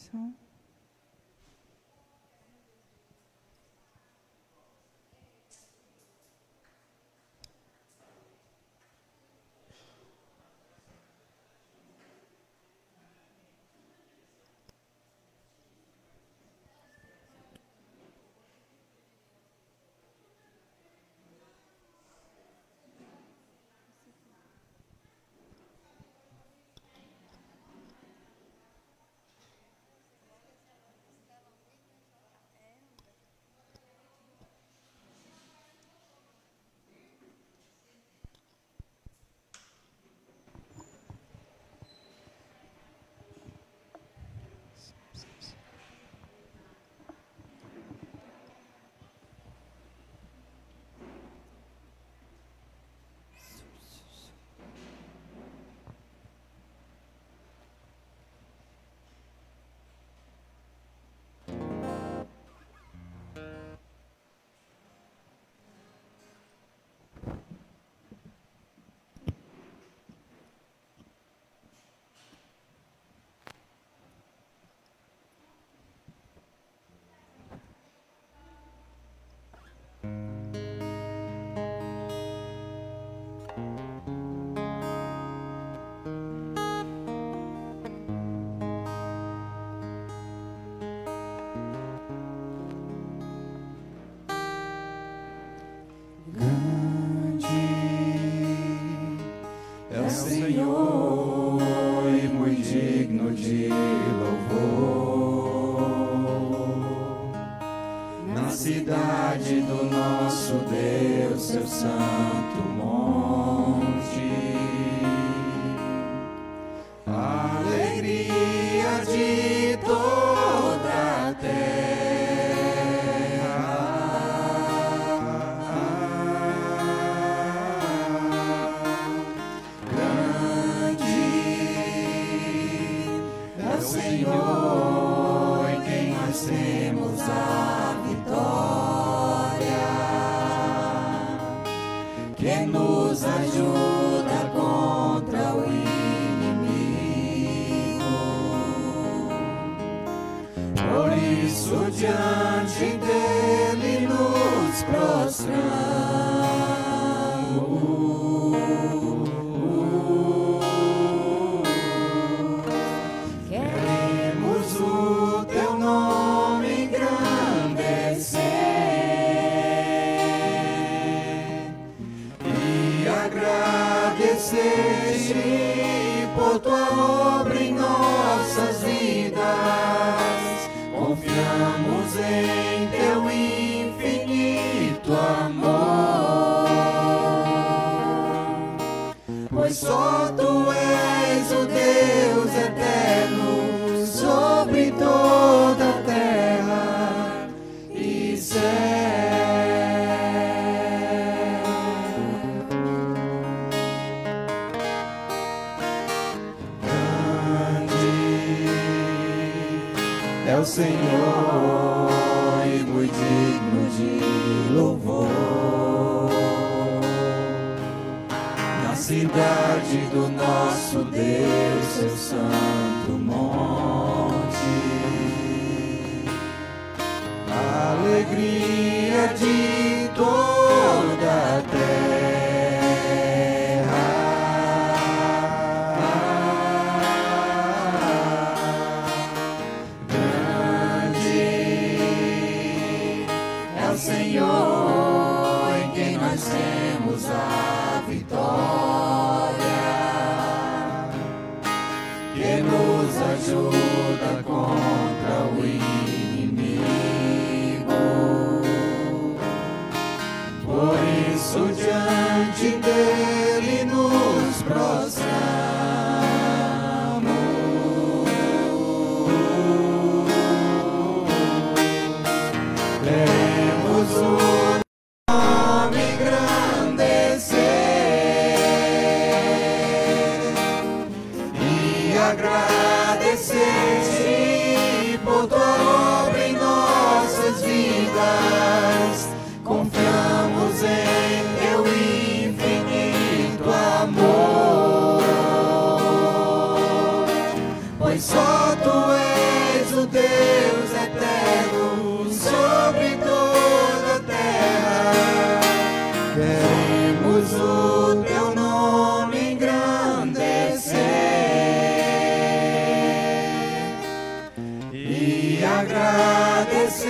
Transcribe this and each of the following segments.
coração. Senhor, e muito digno de louvor, na cidade do nosso Deus, seu santo monte, a alegria de toda a terra. Senhor, em quem nós temos a vitória, que nos ajuda contra o inimigo. Por isso, diante dele nos prostramos. Por tua obra em nossas vidas, confiamos em teu infinito amor, pois só tu és o Deus eterno sobre toda a terra e céu. É o Senhor, e muito digno de louvor, na cidade do nosso Deus, seu santo monte, a alegria de toda a terra. Senhor, em quem nós temos a vitória, que nos ajuda contra o inimigo. Por isso, diante dele nos prostramos. Queremos o nome engrandecer e agradecer-te por tua obra em nossas vidas. Confiamos em teu infinito amor, pois só tu és o Deus eterno, sobre toda a terra. Queremos o teu nome engrandecer e agradecer-te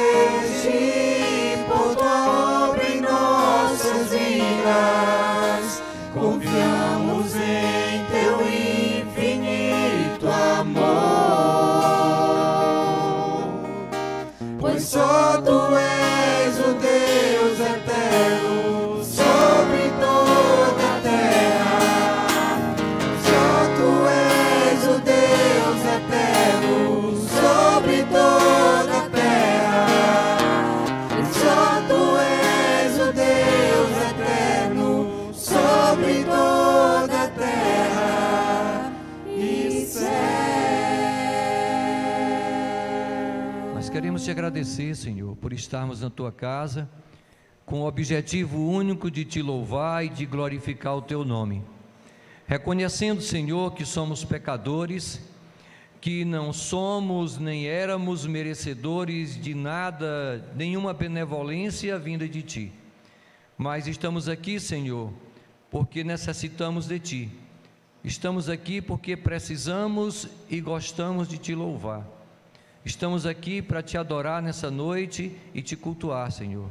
por tua obra em nossas vidas. Confiamos em teu infinito amor, pois só tu és o Deus eterno sobre toda a terra. Só tu és o Deus eterno sobre toda a terra. Só tu és o Deus eterno sobre toda a terra e céu. Nós queremos te agradecer, Senhor, por estarmos na tua casa com o objetivo único de te louvar e de glorificar o teu nome. Reconhecendo, Senhor, que somos pecadores, que não somos nem éramos merecedores de nada, nenhuma benevolência vinda de ti. Mas estamos aqui, Senhor, porque necessitamos de ti. Estamos aqui porque precisamos e gostamos de te louvar. Estamos aqui para te adorar nessa noite e te cultuar, Senhor.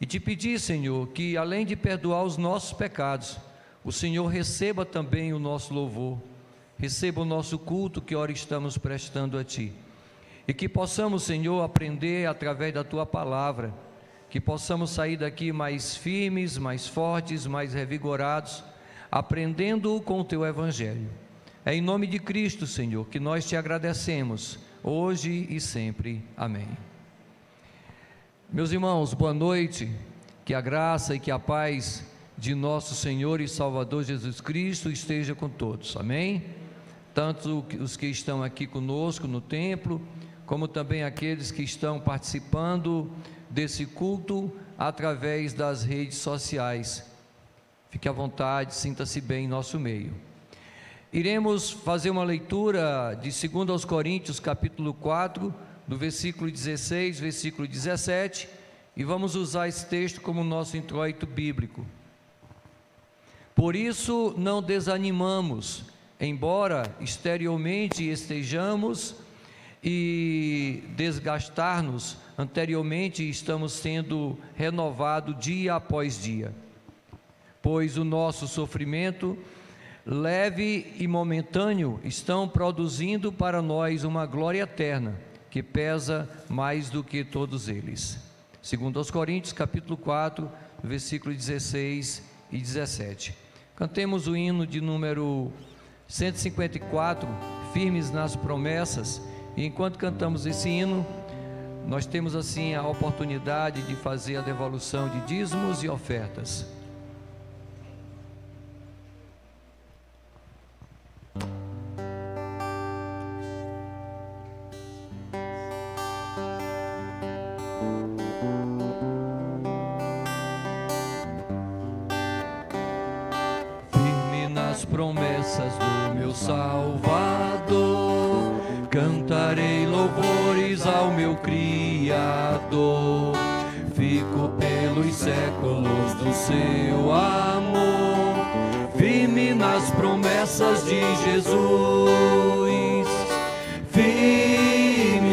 E te pedir, Senhor, que além de perdoar os nossos pecados, o Senhor receba também o nosso louvor, receba o nosso culto que ora estamos prestando a ti. E que possamos, Senhor, aprender através da tua palavra, que possamos sair daqui mais firmes, mais fortes, mais revigorados, aprendendo com o teu evangelho. É em nome de Cristo, Senhor, que nós te agradecemos, hoje e sempre. Amém. Meus irmãos, boa noite, que a graça e que a paz de nosso Senhor e Salvador Jesus Cristo esteja com todos, amém? Tanto os que estão aqui conosco no templo, como também aqueles que estão participando desse culto através das redes sociais. Fique à vontade, sinta-se bem em nosso meio. Iremos fazer uma leitura de 2 aos Coríntios, capítulo 4, do versículo 16, versículo 17, e vamos usar esse texto como nosso introito bíblico. Por isso não desanimamos, embora exteriormente estejamos e desgastar-nos, anteriormente estamos sendo renovados dia após dia, pois o nosso sofrimento leve e momentâneo estão produzindo para nós uma glória eterna, que pesa mais do que todos eles. 2 aos Coríntios, capítulo 4, versículo 16 e 17. Cantemos o hino de número 154, Firmes nas Promessas, e enquanto cantamos esse hino, nós temos assim a oportunidade de fazer a devolução de dízimos e ofertas. Promessas do meu Salvador, cantarei louvores ao meu Criador. Fico pelos séculos do seu amor, firme nas promessas de Jesus. Firme,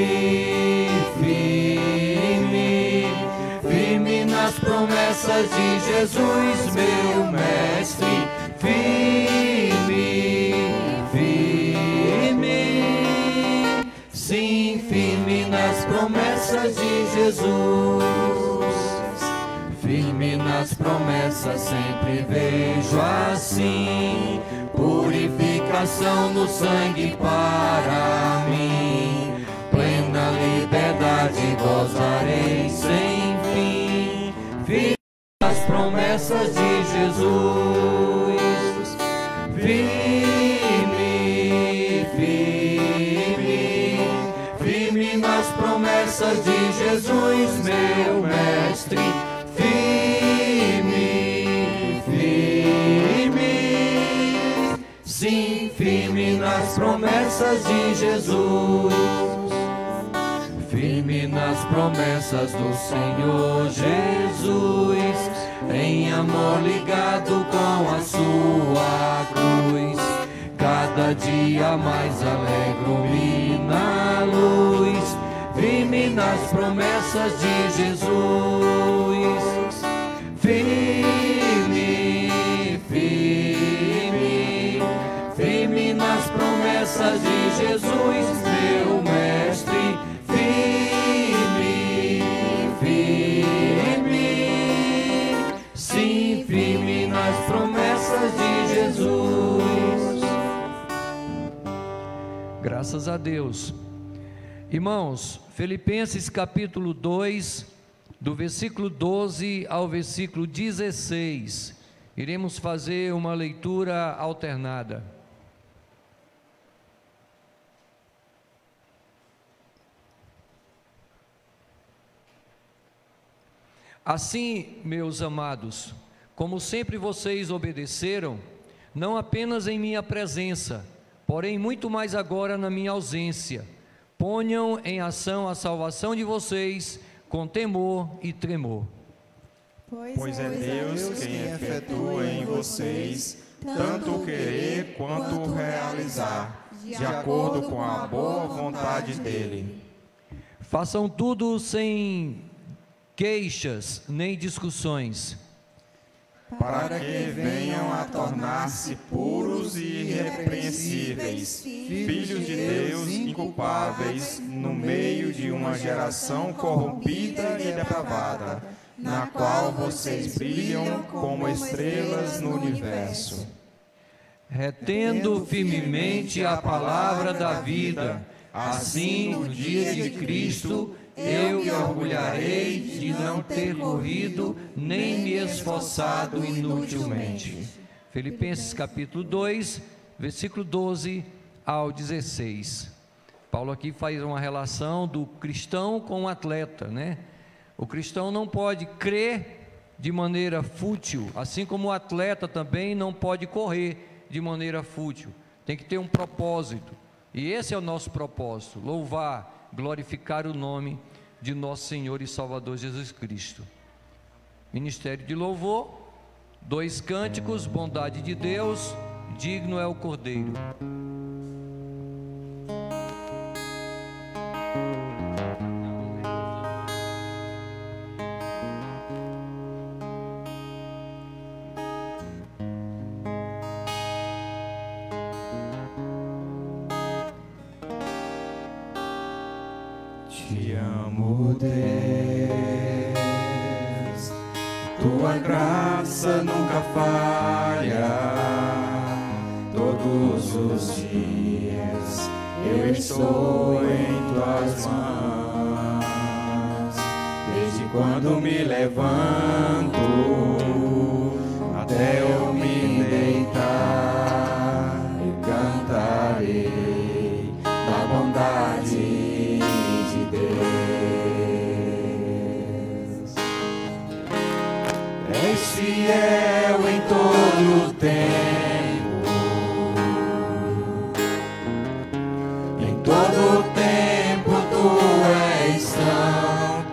firme, firme nas promessas de Jesus, meu mestre. Firme, firme, sim, firme nas promessas de Jesus. Firme nas promessas sempre vejo assim, purificação no sangue para mim. Plena liberdade gozarei sem fim. Firme nas promessas de Jesus. Firme, firme, firme nas promessas de Jesus, meu mestre. Firme, firme, sim, firme nas promessas de Jesus. firme nas promessas do Senhor Jesus, em amor ligado com a sua cruz. Cada dia mais alegro-me na luz, firme nas promessas de Jesus. Firme, firme, firme nas promessas de Jesus, meu mestre. Firme, firme, sim, firme nas promessas de Jesus. Graças a Deus. Irmãos, Filipenses capítulo 2, do versículo 12 ao versículo 16, iremos fazer uma leitura alternada. Assim, meus amados, como sempre vocês obedeceram, não apenas em minha presença, porém muito mais agora na minha ausência, ponham em ação a salvação de vocês com temor e tremor. Pois é Deus quem efetua em vocês tanto o querer quanto o realizar, de acordo com a boa vontade dele. Façam tudo sem queixas nem discussões, para que venham a tornar-se puros e irrepreensíveis, filhos de Deus inculpáveis, no meio de uma geração corrompida e depravada, na qual vocês brilham como estrelas no universo. Retendo firmemente a palavra da vida, assim no dia de Cristo eu me orgulharei de não ter corrido nem me esforçado inutilmente. Filipenses capítulo 2, versículo 12 ao 16. Paulo aqui faz uma relação do cristão com o atleta, né? O cristão não pode crer de maneira fútil, assim como o atleta também não pode correr de maneira fútil. Tem que ter um propósito, e esse é o nosso propósito: louvar, glorificar o nome de nosso Senhor e Salvador Jesus Cristo. Ministério de louvor, 2 cânticos, bondade de Deus, digno é o Cordeiro. Te amo, Deus, tua graça nunca falha. Todos os dias eu estou em tuas mãos. Desde quando me levanto até eu me deitar, eu cantarei da bondade. És fiel em todo o tempo, em todo o tempo tu és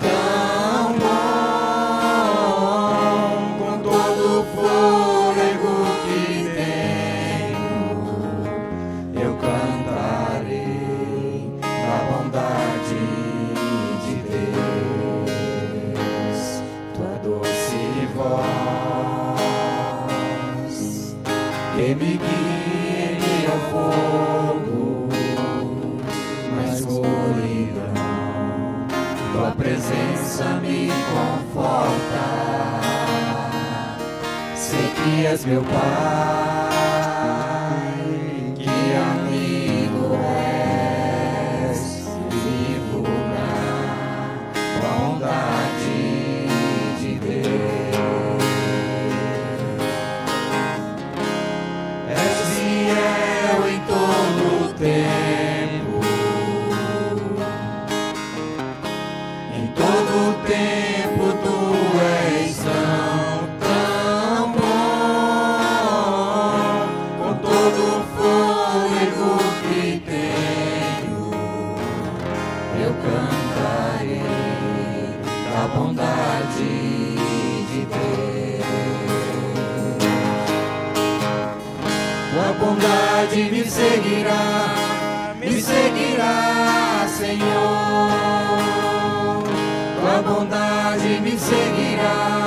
tão bom, com todo o fôlego que tenho, eu cantarei da bondade de Deus, tua doce voz que me guie ao fogo, na escuridão, tua presença me conforta. Sei que és meu Pai, que amigo és, vivo na bondade de Deus. És fiel em todo o tempo, em todo o tempo tu és tão bom, da bondade de Deus. Tua bondade me seguirá, Senhor. Tua bondade me seguirá,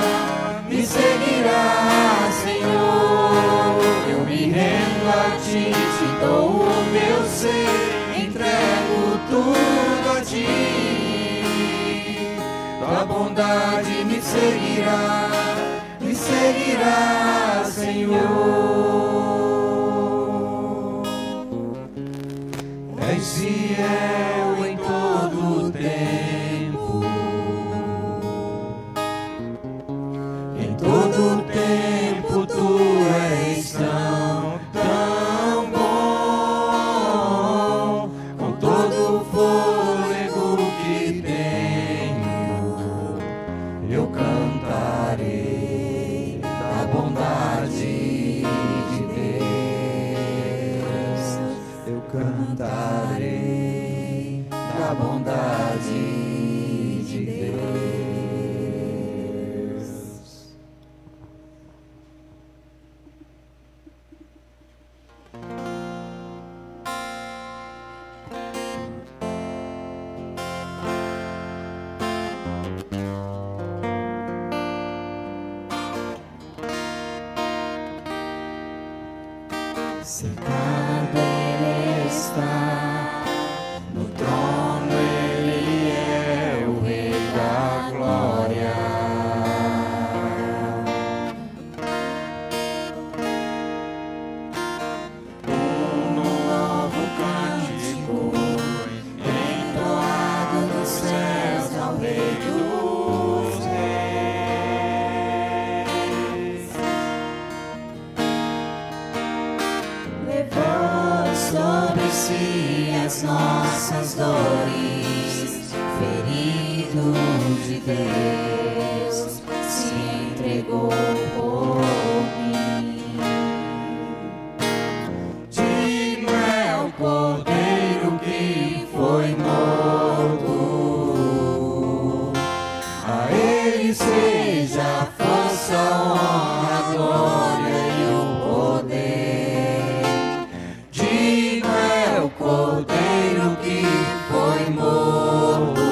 Senhor. Eu me rendo a ti, te dou o meu ser, entrego tudo a ti. Tua bondade me seguirá, Senhor. És fiel em todo o tempo, em todo o tempo tu és tão bom, com todo o fôlego que tenho, eu cantarei da bondade de Deus. Eu cantarei da bondade de Deus. Sentado Ele está, no trono Ele é o Rei da glória. Um novo cântico entoado dos céus ao Rei dos Reis. Levou sobre si as nossas dores, ferido de Deus, se entregou por mim. Digno é o Cordeiro que foi morto, a Ele seja a força, a honra, a glória e o poder. Digno é o Cordeiro que foi morto,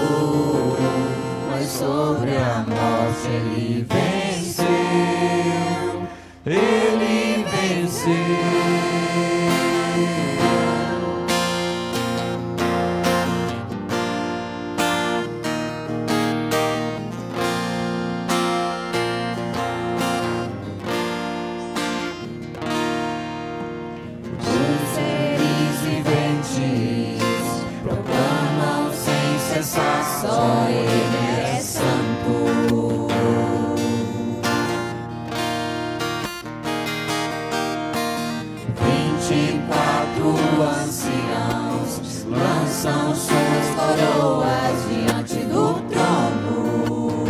mas sobre a morte Ele venceu, Ele venceu. Os seres viventes proclamam sem cessar, só Ele é santo. 24 anciãos lançam suas coroas diante do trono.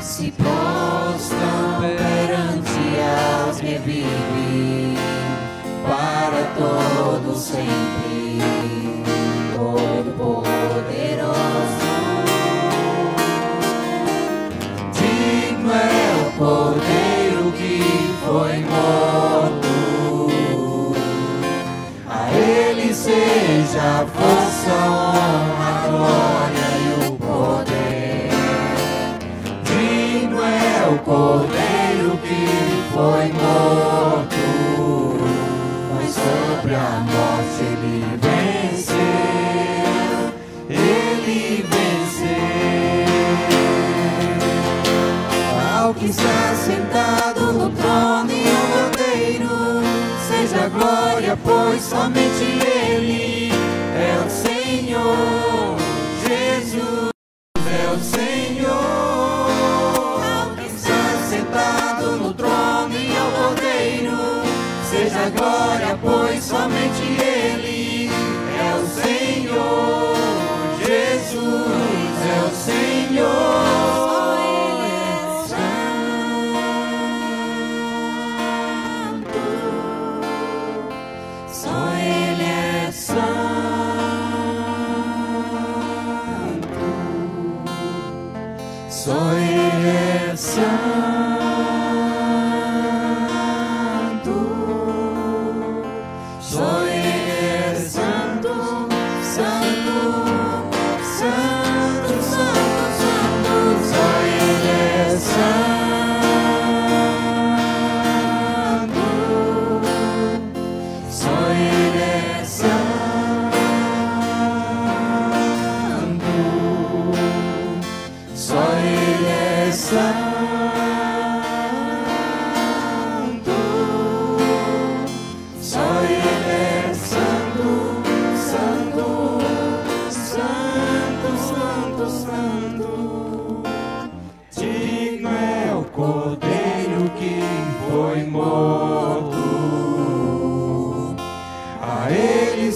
Se prostram perante aos que vivem para todo sempre, todo poderoso. Digno é o Cordeiro que foi morto, a Ele seja a força, a honra, a glória e o poder. Digno é o Cordeiro que foi morto, mas sobre a morte Ele venceu, Ele venceu. Ao que está sentado no trono e ao Cordeiro seja a glória, pois somente Ele é o Senhor. Jesus é o Senhor. Ao que está sentado no trono e ao Cordeiro seja a glória, pois somente Ele é o Senhor. Jesus é o Senhor. Só Ele é santo.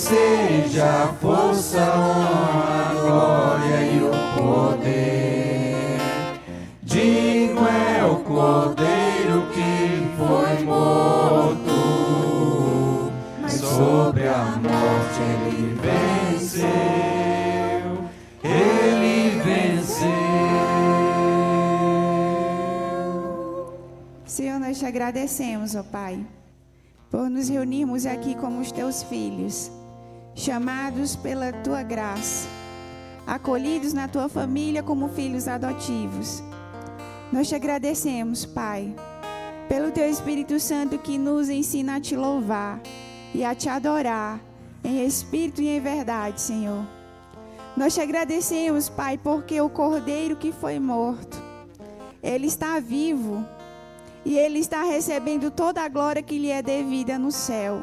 seja a força, a honra, a glória e o poder. Digno é o Cordeiro que foi morto, mas sobre a morte ele venceu, ele venceu. Senhor, nós te agradecemos, ó Pai, por nos reunirmos aqui como os teus filhos, chamados pela tua graça, acolhidos na tua família como filhos adotivos. Nós te agradecemos, Pai, pelo teu Espírito Santo que nos ensina a te louvar e a te adorar em espírito e em verdade, Senhor. Nós te agradecemos, Pai, porque o Cordeiro que foi morto, ele está vivo e ele está recebendo toda a glória que lhe é devida no céu.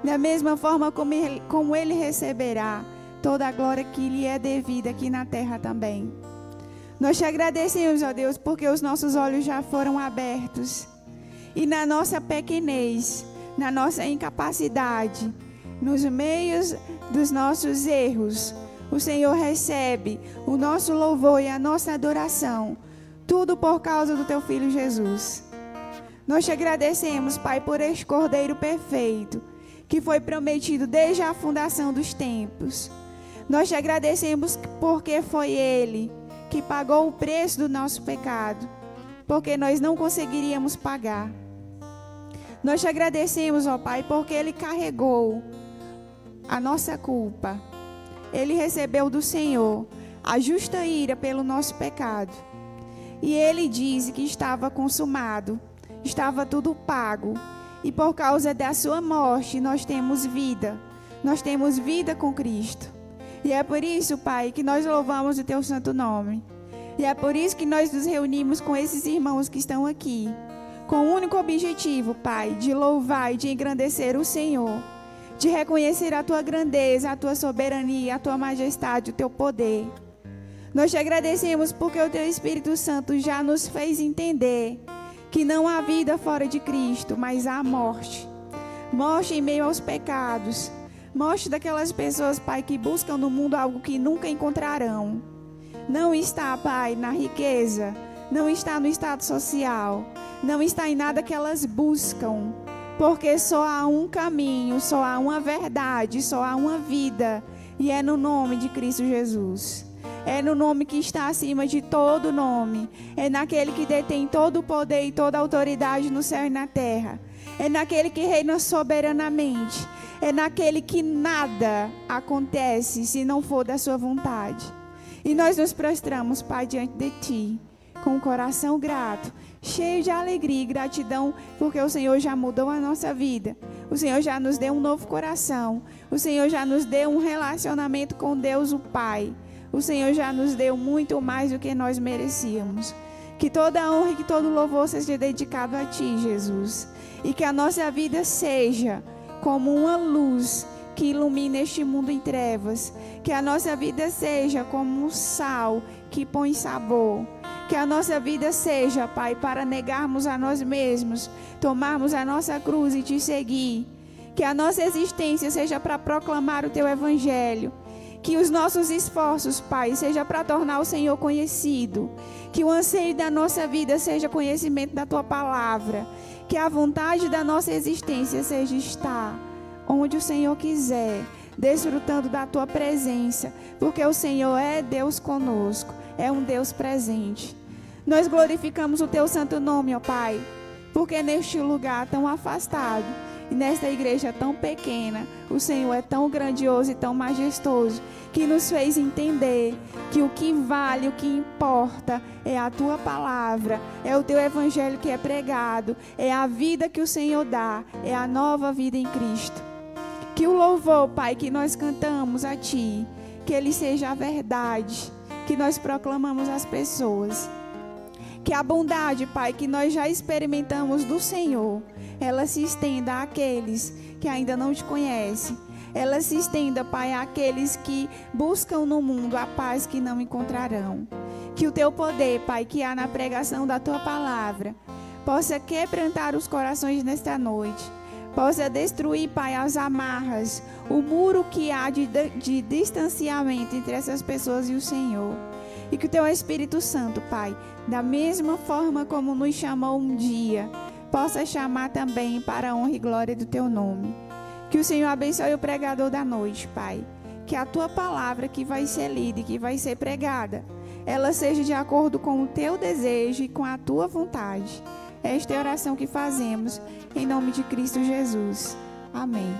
Da mesma forma como ele receberá toda a glória que lhe é devida aqui na terra também. Nós te agradecemos, ó Deus, porque os nossos olhos já foram abertos. E na nossa pequenez, na nossa incapacidade, nos meios dos nossos erros, o Senhor recebe o nosso louvor e a nossa adoração. Tudo por causa do teu Filho Jesus. Nós te agradecemos, Pai, por este Cordeiro perfeito, que foi prometido desde a fundação dos tempos. Nós te agradecemos porque foi Ele que pagou o preço do nosso pecado, porque nós não conseguiríamos pagar. Nós te agradecemos, ó Pai, porque Ele carregou a nossa culpa. Ele recebeu do Senhor a justa ira pelo nosso pecado. E Ele disse que estava consumado, estava tudo pago. E por causa da sua morte nós temos vida. Nós temos vida com Cristo. E é por isso, Pai, que nós louvamos o teu santo nome. E é por isso que nós nos reunimos com esses irmãos que estão aqui, com o único objetivo, Pai, de louvar e de engrandecer o Senhor, de reconhecer a tua grandeza, a tua soberania, a tua majestade, o teu poder. Nós te agradecemos porque o teu Espírito Santo já nos fez entender que não há vida fora de Cristo, mas há morte. Morte em meio aos pecados. Morte daquelas pessoas, Pai, que buscam no mundo algo que nunca encontrarão. Não está, Pai, na riqueza, não está no estado social, não está em nada que elas buscam, porque só há um caminho, só há uma verdade, só há uma vida, e é no nome de Cristo Jesus. É no nome que está acima de todo nome, é naquele que detém todo o poder e toda a autoridade no céu e na terra, é naquele que reina soberanamente, é naquele que nada acontece se não for da sua vontade. E nós nos prostramos, Pai, diante de Ti, com o coração grato, cheio de alegria e gratidão, porque o Senhor já mudou a nossa vida. O Senhor já nos deu um novo coração. O Senhor já nos deu um relacionamento com Deus, o Pai. O Senhor já nos deu muito mais do que nós merecíamos. Que toda a honra e que todo louvor seja dedicado a Ti, Jesus. E que a nossa vida seja como uma luz que ilumina este mundo em trevas. Que a nossa vida seja como um sal que põe sabor. Que a nossa vida seja, Pai, para negarmos a nós mesmos, tomarmos a nossa cruz e Te seguir. Que a nossa existência seja para proclamar o Teu Evangelho. Que os nossos esforços, Pai, seja para tornar o Senhor conhecido. Que o anseio da nossa vida seja conhecimento da Tua Palavra. Que a vontade da nossa existência seja estar onde o Senhor quiser, desfrutando da Tua presença, porque o Senhor é Deus conosco, é um Deus presente. Nós glorificamos o Teu santo nome, ó Pai, porque neste lugar tão afastado e nesta igreja tão pequena, o Senhor é tão grandioso e tão majestoso, que nos fez entender que o que vale, o que importa é a Tua palavra, é o Teu Evangelho que é pregado, é a vida que o Senhor dá, é a nova vida em Cristo. Que o louvor, Pai, que nós cantamos a Ti, que ele seja a verdade que nós proclamamos às pessoas. Que a bondade, Pai, que nós já experimentamos do Senhor, ela se estenda àqueles que ainda não Te conhecem. Ela se estenda, Pai, àqueles que buscam no mundo a paz que não encontrarão. Que o Teu poder, Pai, que há na pregação da Tua palavra, possa quebrantar os corações nesta noite. possa destruir, Pai, as amarras, o muro que há de distanciamento entre essas pessoas e o Senhor. E que o Teu Espírito Santo, Pai, da mesma forma como nos chamou um dia, possa chamar também para a honra e glória do Teu nome. Que o Senhor abençoe o pregador da noite, Pai. Que a Tua palavra que vai ser lida e que vai ser pregada, ela seja de acordo com o Teu desejo e com a Tua vontade. Esta é a oração que fazemos, em nome de Cristo Jesus. Amém.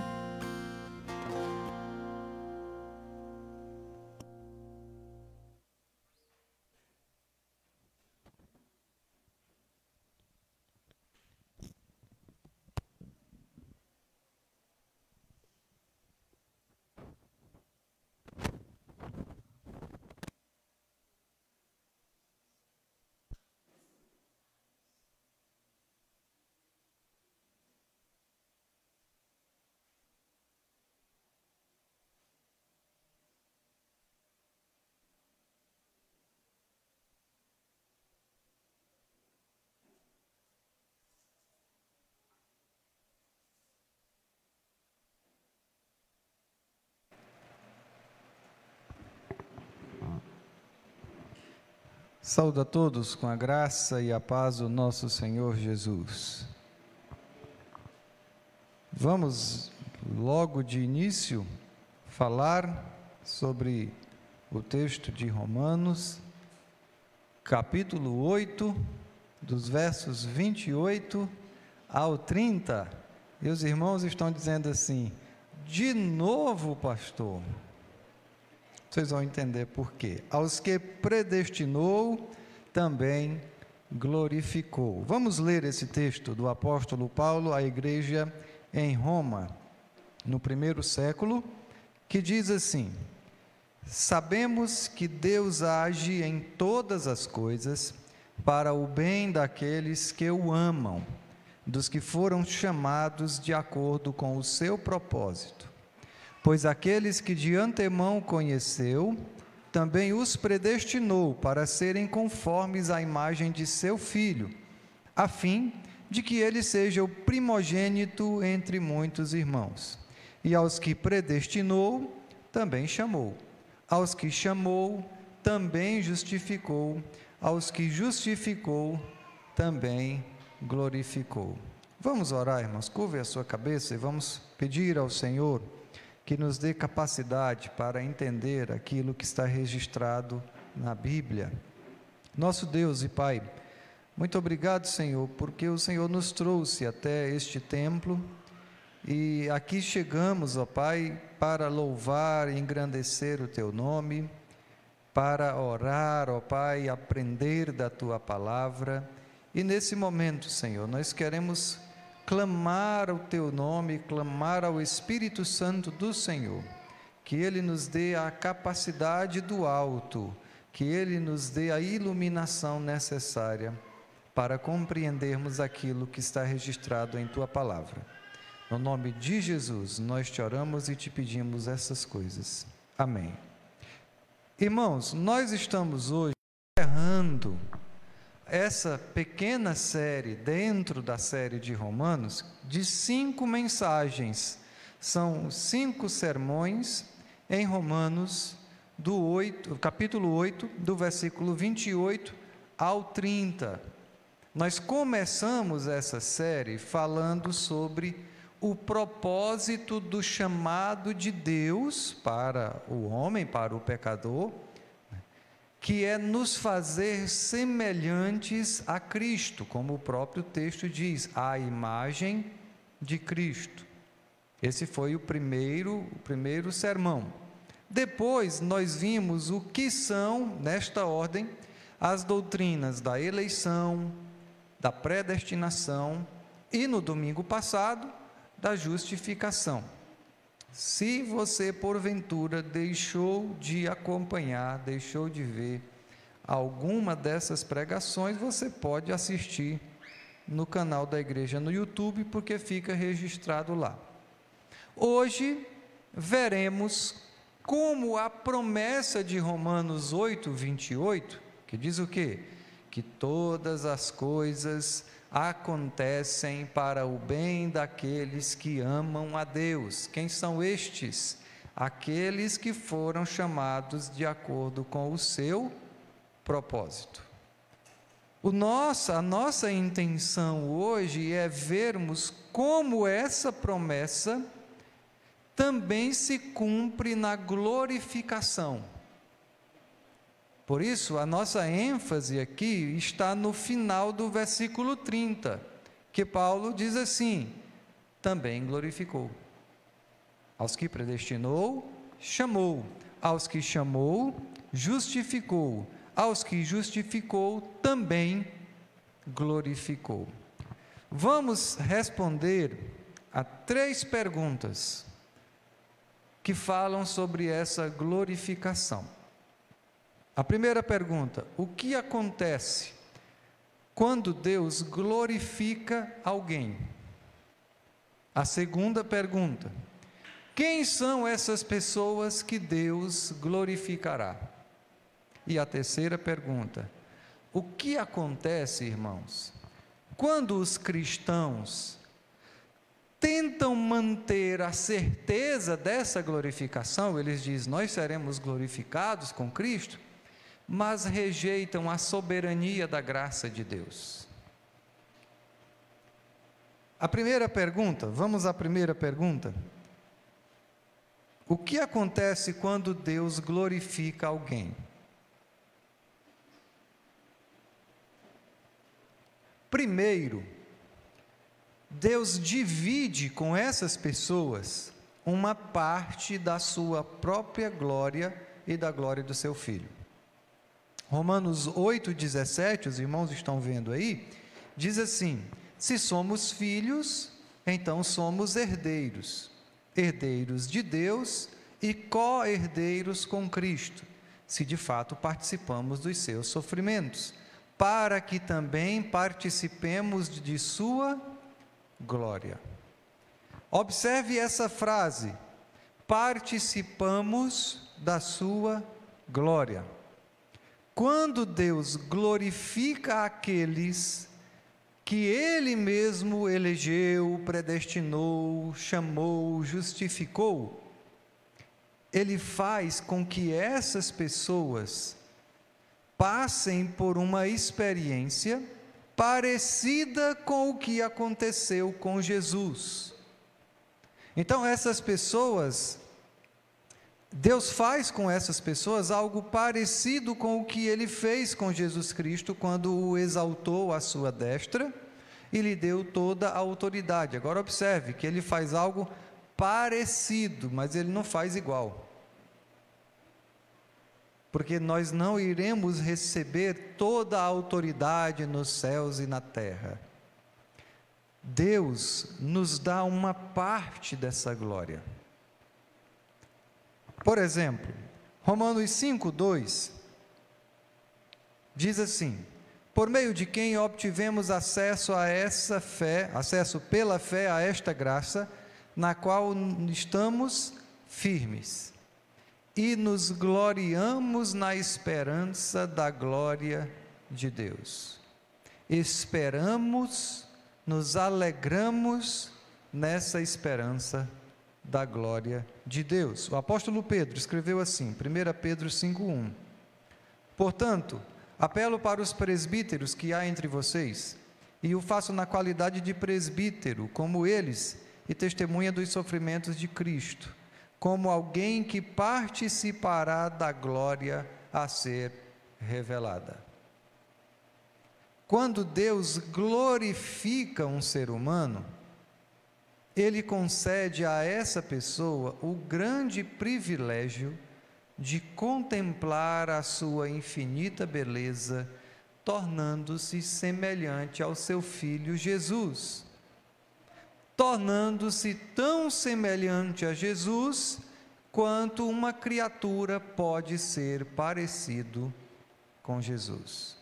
Saúdo a todos com a graça e a paz do nosso Senhor Jesus. Vamos logo de início falar sobre o texto de Romanos, capítulo 8, dos versos 28 ao 30. E os irmãos estão dizendo assim: de novo, pastor? Vocês vão entender por quê. Aos que predestinou, também glorificou. Vamos ler esse texto do apóstolo Paulo à igreja em Roma, no primeiro século, que diz assim: sabemos que Deus age em todas as coisas para o bem daqueles que o amam, dos que foram chamados de acordo com o seu propósito. Pois aqueles que de antemão conheceu, também os predestinou para serem conformes à imagem de seu Filho, a fim de que ele seja o primogênito entre muitos irmãos. E aos que predestinou, também chamou. Aos que chamou, também justificou. Aos que justificou, também glorificou. Vamos orar, irmãos. Curve a sua cabeça e vamos pedir ao Senhor que nos dê capacidade para entender aquilo que está registrado na Bíblia. Nosso Deus e Pai, muito obrigado, Senhor, porque o Senhor nos trouxe até este templo e aqui chegamos, ó Pai, para louvar e engrandecer o Teu nome, para orar, ó Pai, aprender da Tua palavra. E nesse momento, Senhor, nós queremos clamar ao Teu nome, clamar ao Espírito Santo do Senhor, que Ele nos dê a capacidade do alto, que Ele nos dê a iluminação necessária para compreendermos aquilo que está registrado em Tua palavra. No nome de Jesus, nós te oramos e te pedimos essas coisas. Amém. Irmãos, nós estamos hoje encerrando essa pequena série, dentro da série de Romanos, de 5 mensagens. São 5 sermões em Romanos, capítulo 8, do versículo 28 ao 30. Nós começamos essa série falando sobre o propósito do chamado de Deus para o homem, para o pecador, que é nos fazer semelhantes a Cristo, como o próprio texto diz, a imagem de Cristo. Esse foi o primeiro sermão. Depois nós vimos o que são, nesta ordem, as doutrinas da eleição, da predestinação e, no domingo passado, da justificação. Se você, porventura, deixou de acompanhar, deixou de ver alguma dessas pregações, você pode assistir no canal da igreja no YouTube, porque fica registrado lá. Hoje, veremos como a promessa de Romanos 8, 28, que diz o quê? Que todas as coisas acontecem para o bem daqueles que amam a Deus. Quem são estes? Aqueles que foram chamados de acordo com o seu propósito. A nossa intenção hoje é vermos como essa promessa também se cumpre na glorificação. Por isso, a nossa ênfase aqui está no final do versículo 30, que Paulo diz assim: também glorificou. Aos que predestinou, chamou. Aos que chamou, justificou. Aos que justificou, também glorificou. Vamos responder a 3 perguntas que falam sobre essa glorificação. A primeira pergunta: o que acontece quando Deus glorifica alguém? A segunda pergunta: quem são essas pessoas que Deus glorificará? E a terceira pergunta: o que acontece, irmãos, quando os cristãos tentam manter a certeza dessa glorificação? Eles dizem: nós seremos glorificados com Cristo, mas rejeitam a soberania da graça de Deus. A primeira pergunta, vamos à primeira pergunta. O que acontece quando Deus glorifica alguém? Primeiro, Deus divide com essas pessoas uma parte da sua própria glória e da glória do seu Filho. Romanos 8,17, os irmãos estão vendo aí, diz assim: se somos filhos, então somos herdeiros, herdeiros de Deus e co-herdeiros com Cristo, se de fato participamos dos seus sofrimentos, para que também participemos de sua glória. Observe essa frase: participamos da sua glória. Quando Deus glorifica aqueles que Ele mesmo elegeu, predestinou, chamou, justificou, Ele faz com que essas pessoas passem por uma experiência parecida com o que aconteceu com Jesus. Então, essas pessoas, Deus faz com essas pessoas algo parecido com o que Ele fez com Jesus Cristo, quando o exaltou à sua destra e lhe deu toda a autoridade. Agora observe que Ele faz algo parecido, mas Ele não faz igual. Porque nós não iremos receber toda a autoridade nos céus e na terra. Deus nos dá uma parte dessa glória. Por exemplo, Romanos 5,2 diz assim: por meio de quem obtivemos acesso a essa fé, acesso pela fé a esta graça, na qual estamos firmes, e nos gloriamos na esperança da glória de Deus. Esperamos, nos alegramos nessa esperança da glória de Deus. O apóstolo Pedro escreveu assim, 1 Pedro 5,1: portanto, apelo para os presbíteros que há entre vocês, e o faço na qualidade de presbítero, como eles, e testemunha dos sofrimentos de Cristo, como alguém que participará da glória a ser revelada. Quando Deus glorifica um ser humano, Ele concede a essa pessoa o grande privilégio de contemplar a sua infinita beleza, tornando-se semelhante ao seu Filho Jesus. Tornando-se tão semelhante a Jesus, quanto uma criatura pode ser parecido com Jesus.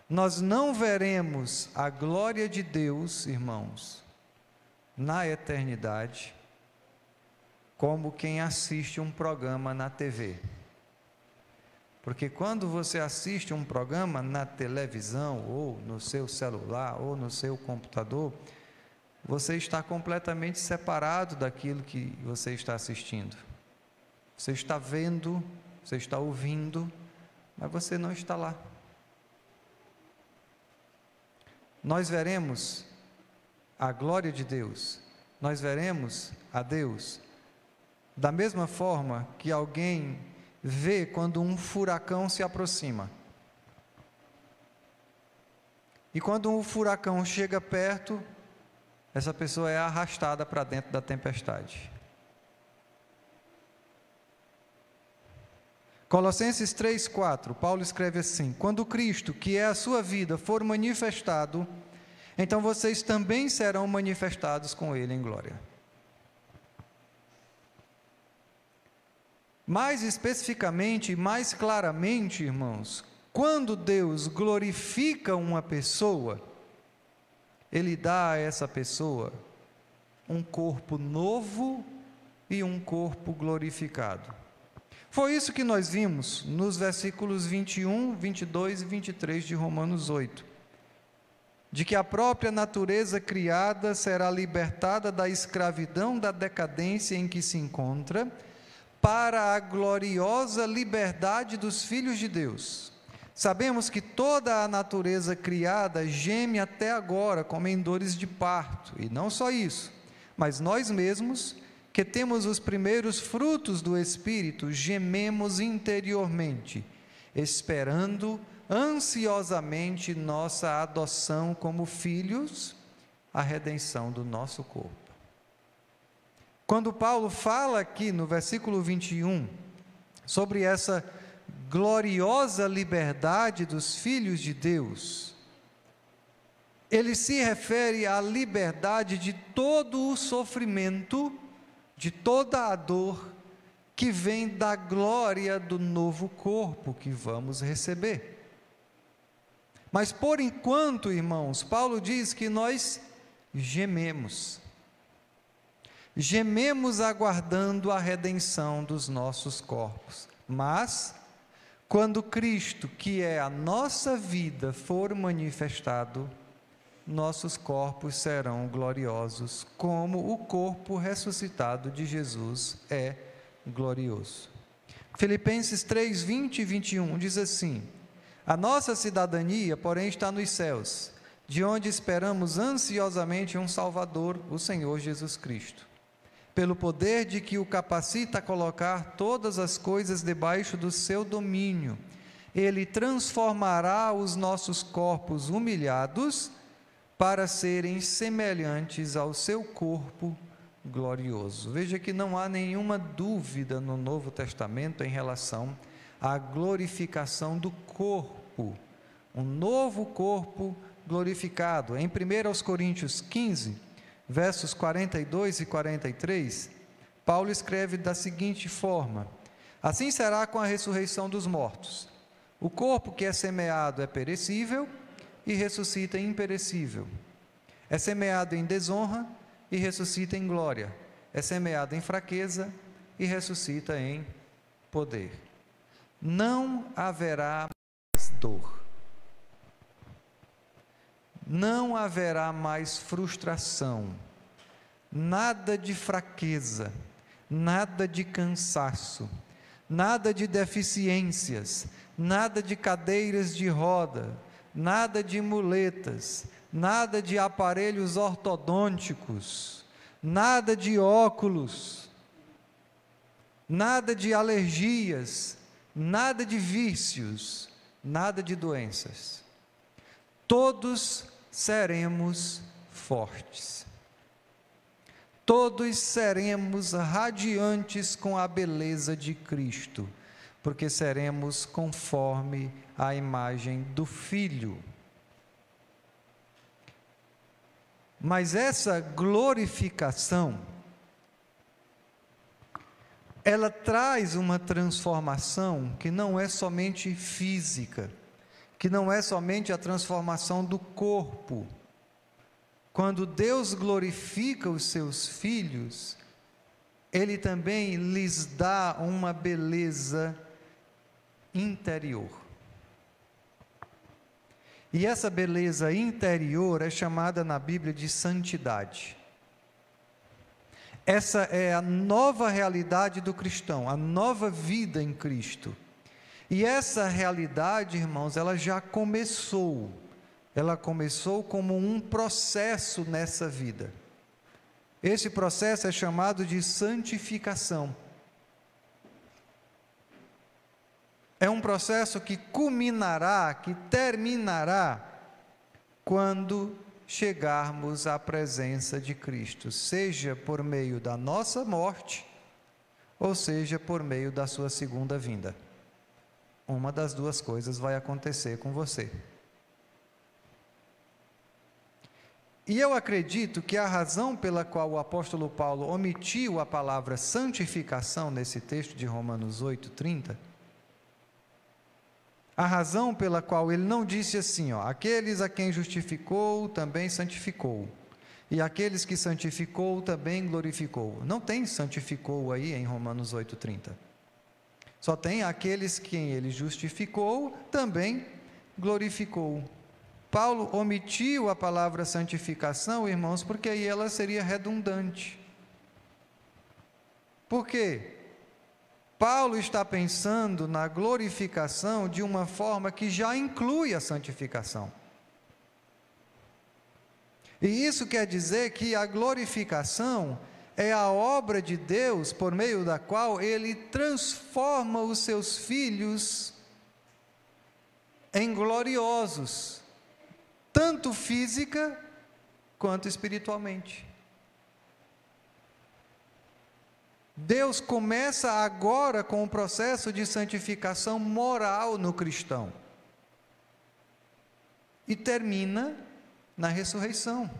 Nós não veremos a glória de Deus, irmãos, na eternidade, como quem assiste um programa na TV. Porque quando você assiste um programa na televisão, ou no seu celular, ou no seu computador, você está completamente separado daquilo que você está assistindo. Você está vendo, você está ouvindo, mas você não está lá. Nós veremos a glória de Deus, nós veremos a Deus, da mesma forma que alguém vê quando um furacão se aproxima. E quando um furacão chega perto, essa pessoa é arrastada para dentro da tempestade. Colossenses 3:4, Paulo escreve assim: quando Cristo, que é a sua vida, for manifestado, então vocês também serão manifestados com Ele em glória. Mais especificamente, mais claramente, irmãos, quando Deus glorifica uma pessoa, Ele dá a essa pessoa um corpo novo e um corpo glorificado. Foi isso que nós vimos nos versículos 21, 22 e 23 de Romanos 8. De que a própria natureza criada será libertada da escravidão da decadência em que se encontra, para a gloriosa liberdade dos filhos de Deus. Sabemos que toda a natureza criada geme até agora, como em dores de parto, e não só isso, mas nós mesmos, que temos os primeiros frutos do Espírito, gememos interiormente, esperando ansiosamente nossa adoção como filhos, a redenção do nosso corpo. Quando Paulo fala aqui no versículo 21, sobre essa gloriosa liberdade dos filhos de Deus, ele se refere à liberdade de todo o sofrimento, de toda a dor, que vem da glória do novo corpo que vamos receber. Mas por enquanto, irmãos, Paulo diz que nós gememos aguardando a redenção dos nossos corpos. Mas, quando Cristo, que é a nossa vida, for manifestado, nossos corpos serão gloriosos, como o corpo ressuscitado de Jesus é glorioso. Filipenses 3, 20 e 21 diz assim: a nossa cidadania, porém, está nos céus, de onde esperamos ansiosamente um Salvador, o Senhor Jesus Cristo. Pelo poder de que o capacita a colocar todas as coisas debaixo do seu domínio, Ele transformará os nossos corpos humilhados para serem semelhantes ao seu corpo glorioso. Veja que não há nenhuma dúvida no Novo Testamento em relação à glorificação do corpo, um novo corpo glorificado. Em 1 Coríntios 15, versos 42 e 43, Paulo escreve da seguinte forma: assim será com a ressurreição dos mortos. O corpo que é semeado é perecível e ressuscita imperecível. É semeado em desonra e ressuscita em glória. É semeado em fraqueza e ressuscita em poder. Não haverá mais dor. Não haverá mais frustração, nada de fraqueza, nada de cansaço, nada de deficiências, nada de cadeiras de roda, nada de muletas, nada de aparelhos ortodônticos, nada de óculos, nada de alergias, nada de vícios, nada de doenças. Todos seremos fortes. Todos seremos radiantes com a beleza de Cristo, porque seremos conforme a imagem do Filho. Mas essa glorificação, ela traz uma transformação que não é somente física, que não é somente a transformação do corpo. Quando Deus glorifica os seus filhos, Ele também lhes dá uma beleza interior. E essa beleza interior é chamada na Bíblia de santidade. Essa é a nova realidade do cristão, a nova vida em Cristo. E essa realidade, irmãos, ela já começou. Ela começou como um processo nessa vida. Esse processo é chamado de santificação. É um processo que culminará, que terminará, quando chegarmos à presença de Cristo, seja por meio da nossa morte, ou seja por meio da sua segunda vinda. Uma das duas coisas vai acontecer com você. E eu acredito que a razão pela qual o apóstolo Paulo omitiu a palavra santificação nesse texto de Romanos 8:30, a razão pela qual ele não disse assim, aqueles a quem justificou também santificou, e aqueles que santificou também glorificou. Não tem santificou aí em Romanos 8:30. Só tem aqueles quem ele justificou também glorificou. Paulo omitiu a palavra santificação, irmãos, porque aí ela seria redundante. Por quê? Paulo está pensando na glorificação de uma forma que já inclui a santificação. E isso quer dizer que a glorificação é a obra de Deus por meio da qual Ele transforma os seus filhos em gloriosos, tanto física quanto espiritualmente. Deus começa agora com o processo de santificação moral no cristão e termina na ressurreição,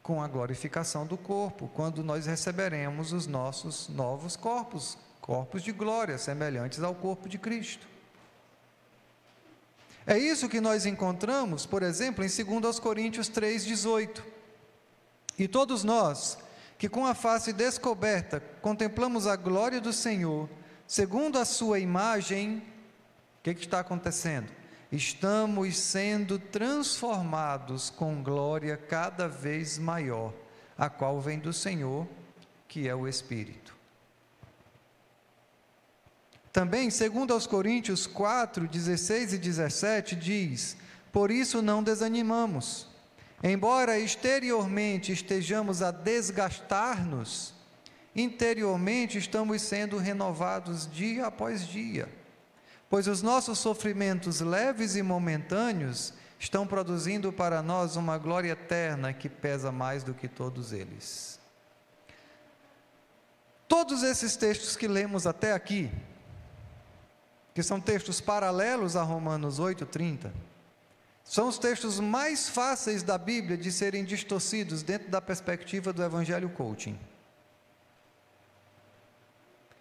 com a glorificação do corpo, quando nós receberemos os nossos novos corpos, corpos de glória, semelhantes ao corpo de Cristo. É isso que nós encontramos, por exemplo, em 2 Coríntios 3,18. E todos nós, que com a face descoberta contemplamos a glória do Senhor, segundo a sua imagem, o que está acontecendo? Estamos sendo transformados com glória cada vez maior, a qual vem do Senhor, que é o Espírito. Também, segundo aos Coríntios 4, 16 e 17, diz: por isso não desanimamos, embora exteriormente estejamos a desgastar-nos, interiormente estamos sendo renovados dia após dia, pois os nossos sofrimentos leves e momentâneos estão produzindo para nós uma glória eterna que pesa mais do que todos eles. Todos esses textos que lemos até aqui, que são textos paralelos a Romanos 8:30, são os textos mais fáceis da Bíblia de serem distorcidos dentro da perspectiva do Evangelho Coaching,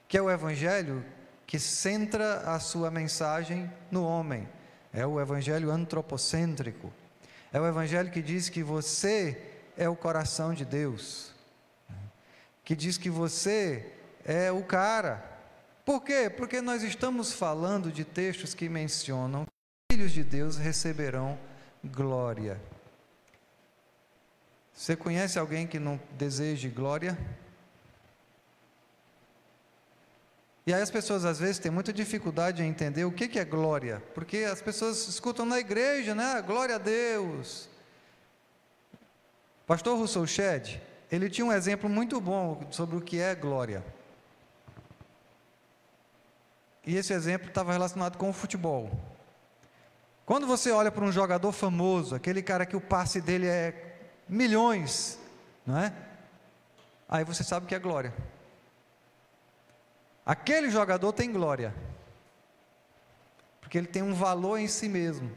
que é o Evangelho que centra a sua mensagem no homem, é o Evangelho antropocêntrico, é o Evangelho que diz que você é o coração de Deus, que diz que você é o cara. Por quê? Porque nós estamos falando de textos que mencionam que os filhos de Deus receberão glória. Você conhece alguém que não deseje glória? E aí as pessoas às vezes têm muita dificuldade em entender o que é glória, porque as pessoas escutam na igreja, né? Glória a Deus. Pastor Russell Shedd, ele tinha um exemplo muito bom sobre o que é glória. E esse exemplo estava relacionado com o futebol. Quando você olha para um jogador famoso, aquele cara que o passe dele é milhões, não é? Aí você sabe o que é glória. Aquele jogador tem glória, porque ele tem um valor em si mesmo.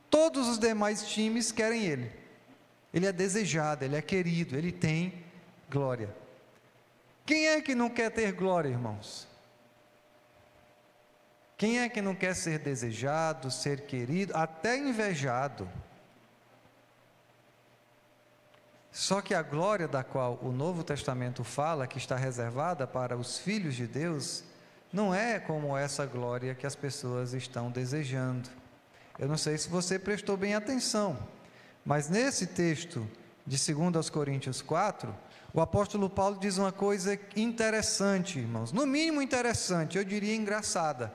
Todos os demais times querem ele. Ele é desejado, ele é querido, ele tem glória. Quem é que não quer ter glória, irmãos? Quem é que não quer ser desejado, ser querido, até invejado? Só que a glória da qual o Novo Testamento fala, que está reservada para os filhos de Deus, não é como essa glória que as pessoas estão desejando. Eu não sei se você prestou bem atenção, mas nesse texto de 2 Coríntios 4, o apóstolo Paulo diz uma coisa interessante, irmãos, no mínimo interessante, eu diria engraçada,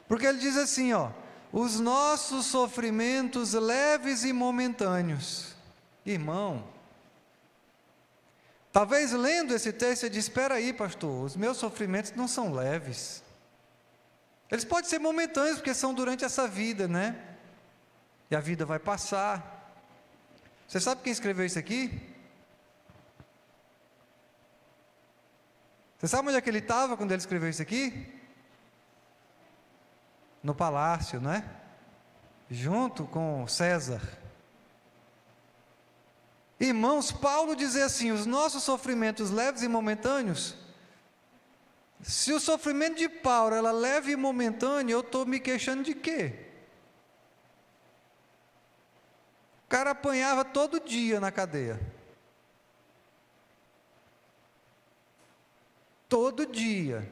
porque ele diz assim, os nossos sofrimentos leves e momentâneos. Irmão, talvez lendo esse texto você diz, espera aí pastor, os meus sofrimentos não são leves, eles podem ser momentâneos, porque são durante essa vida, né? E a vida vai passar. Você sabe quem escreveu isso aqui? Você sabe onde é que ele estava quando ele escreveu isso aqui? No palácio, né? Junto com César. Irmãos, Paulo diz assim, os nossos sofrimentos leves e momentâneos, se o sofrimento de Paulo é leve e momentâneo, eu estou me queixando de quê? O cara apanhava todo dia na cadeia. Todo dia.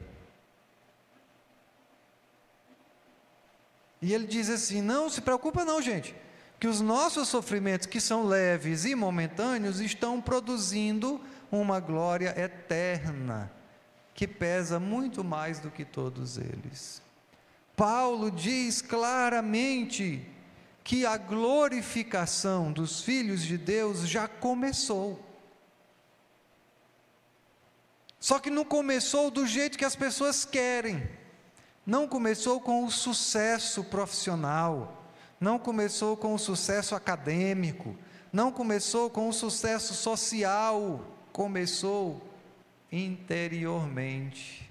E ele diz assim, não se preocupa não, gente, que os nossos sofrimentos, que são leves e momentâneos, estão produzindo uma glória eterna, que pesa muito mais do que todos eles. Paulo diz claramente que a glorificação dos filhos de Deus já começou. Só que não começou do jeito que as pessoas querem, não começou com o sucesso profissional, não começou com o sucesso acadêmico, não começou com o sucesso social, começou interiormente.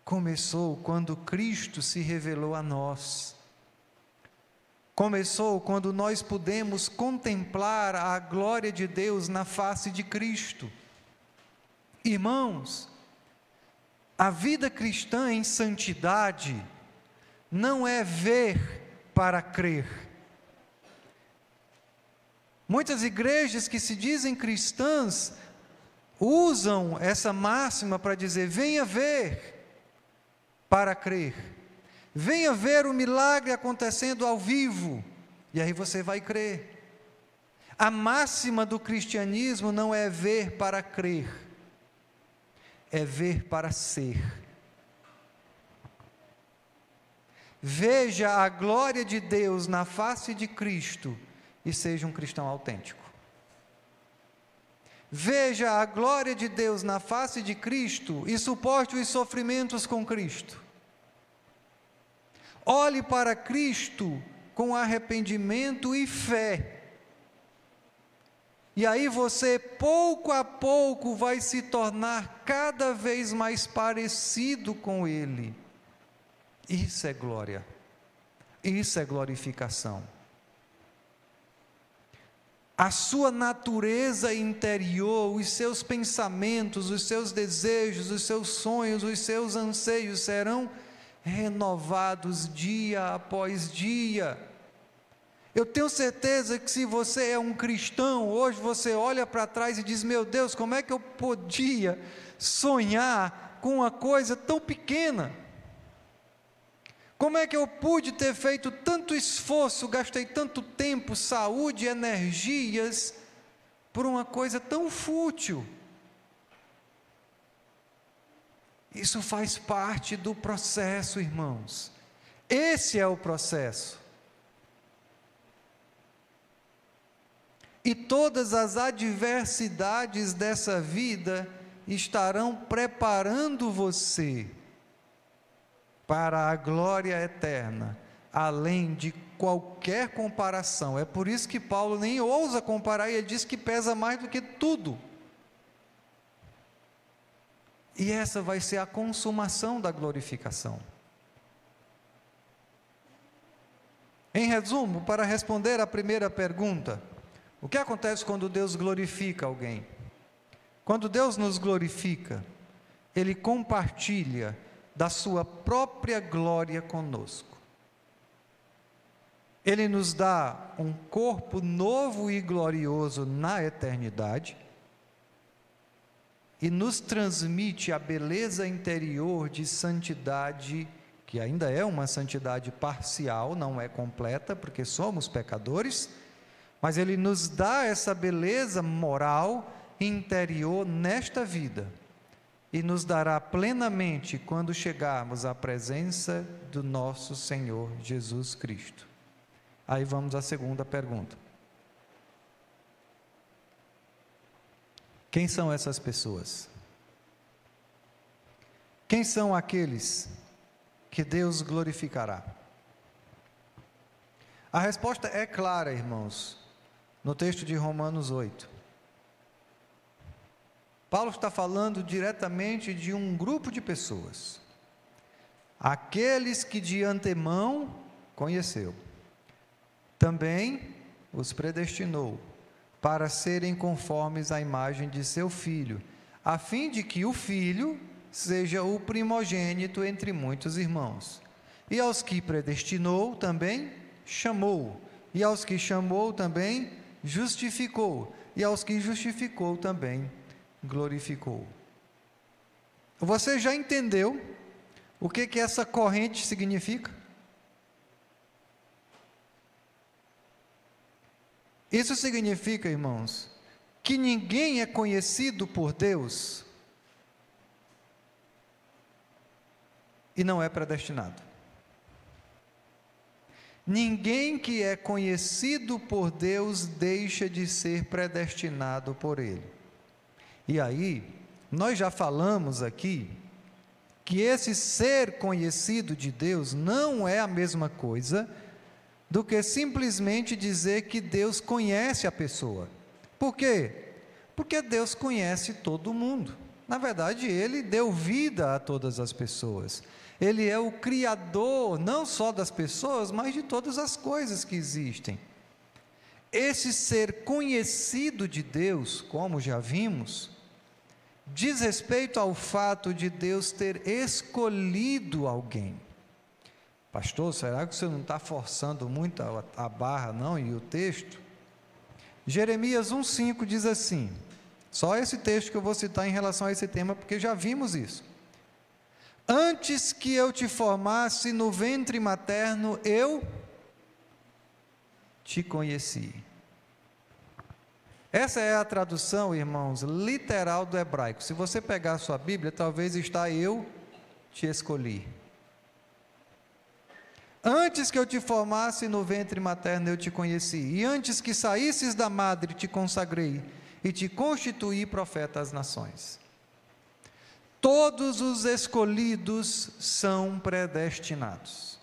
Começou quando Cristo se revelou a nós. Começou quando nós pudemos contemplar a glória de Deus na face de Cristo. Irmãos, a vida cristã em santidade não é ver para crer. Muitas igrejas que se dizem cristãs usam essa máxima para dizer, venha ver para crer, venha ver o milagre acontecendo ao vivo, e aí você vai crer. A máxima do cristianismo não é ver para crer, é ver para ser. Veja a glória de Deus na face de Cristo e seja um cristão autêntico. Veja a glória de Deus na face de Cristo e suporte os sofrimentos com Cristo. Olhe para Cristo com arrependimento e fé. E aí você, pouco a pouco, vai se tornar cada vez mais parecido com Ele. Isso é glória. Isso é glorificação. A sua natureza interior, os seus pensamentos, os seus desejos, os seus sonhos, os seus anseios serão renovados dia após dia. Eu tenho certeza que se você é um cristão, hoje você olha para trás e diz, meu Deus, como é que eu podia sonhar com uma coisa tão pequena? Como é que eu pude ter feito tanto esforço, gastei tanto tempo, saúde, energias, por uma coisa tão fútil? Isso faz parte do processo, irmãos. Esse é o processo. E todas as adversidades dessa vida estarão preparando você para a glória eterna, além de qualquer comparação. É por isso que Paulo nem ousa comparar, e ele diz que pesa mais do que tudo. E essa vai ser a consumação da glorificação. Em resumo, para responder à primeira pergunta, o que acontece quando Deus glorifica alguém? Quando Deus nos glorifica, Ele compartilha da sua própria glória conosco. Ele nos dá um corpo novo e glorioso na eternidade e nos transmite a beleza interior de santidade, que ainda é uma santidade parcial, não é completa, porque somos pecadores, mas Ele nos dá essa beleza moral interior nesta vida e nos dará plenamente quando chegarmos à presença do nosso Senhor Jesus Cristo. Aí vamos à segunda pergunta. Quem são essas pessoas? Quem são aqueles que Deus glorificará? A resposta é clara, irmãos, no texto de Romanos 8. Paulo está falando diretamente de um grupo de pessoas. Aqueles que de antemão conheceu, também os predestinou para serem conformes à imagem de seu Filho, a fim de que o Filho seja o primogênito entre muitos irmãos. E aos que predestinou também chamou, e aos que chamou também justificou, e aos que justificou também glorificou. Você já entendeu o que essa corrente significa? Isso significa, irmãos, que ninguém é conhecido por Deus e não é predestinado. Ninguém que é conhecido por Deus deixa de ser predestinado por Ele. E aí, nós já falamos aqui que esse ser conhecido de Deus não é a mesma coisa do que simplesmente dizer que Deus conhece a pessoa. Por quê? Porque Deus conhece todo mundo. Na verdade, Ele deu vida a todas as pessoas. Ele é o Criador, não só das pessoas, mas de todas as coisas que existem. Esse ser conhecido de Deus, como já vimos, diz respeito ao fato de Deus ter escolhido alguém. Pastor, será que você não está forçando muito a barra, não, e o texto? Jeremias 1,5 diz assim, só esse texto que eu vou citar em relação a esse tema, porque já vimos isso. Antes que eu te formasse no ventre materno, eu te conheci. Essa é a tradução, irmãos, literal do hebraico. Se você pegar a sua Bíblia, talvez está eu te escolhi. Antes que eu te formasse no ventre materno, eu te conheci. E antes que saísses da madre, te consagrei e te constituí profeta às nações. Todos os escolhidos são predestinados.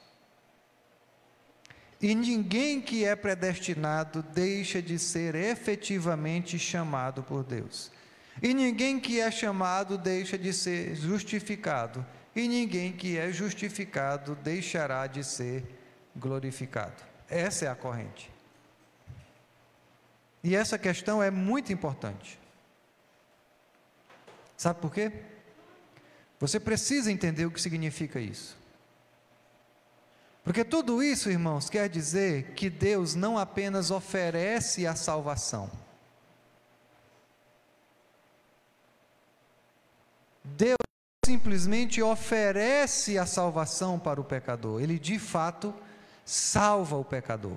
E ninguém que é predestinado deixa de ser efetivamente chamado por Deus. E ninguém que é chamado deixa de ser justificado. E ninguém que é justificado deixará de ser glorificado. Essa é a corrente. E essa questão é muito importante. Sabe por quê? Você precisa entender o que significa isso. Porque tudo isso, irmãos, quer dizer que Deus não apenas oferece a salvação. Deus simplesmente oferece a salvação para o pecador. Ele, de fato, salva o pecador.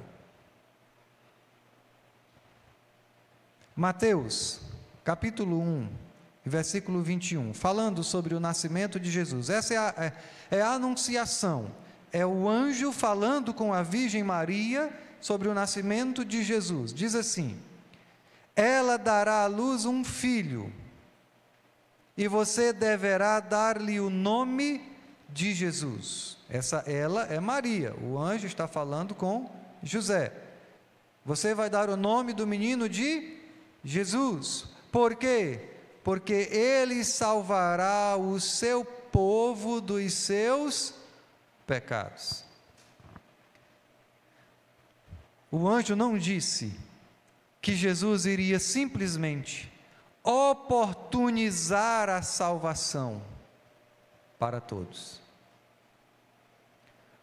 Mateus, capítulo 1, versículo 21, falando sobre o nascimento de Jesus. Essa é a anunciação. É o anjo falando com a Virgem Maria sobre o nascimento de Jesus. Diz assim: ela dará à luz um filho, e você deverá dar-lhe o nome de Jesus. Ela é Maria, o anjo está falando com José. Você vai dar o nome do menino de Jesus. Por quê? Porque ele salvará o seu povo dos seus pecados. O anjo não disse que Jesus iria simplesmente oportunizar a salvação para todos.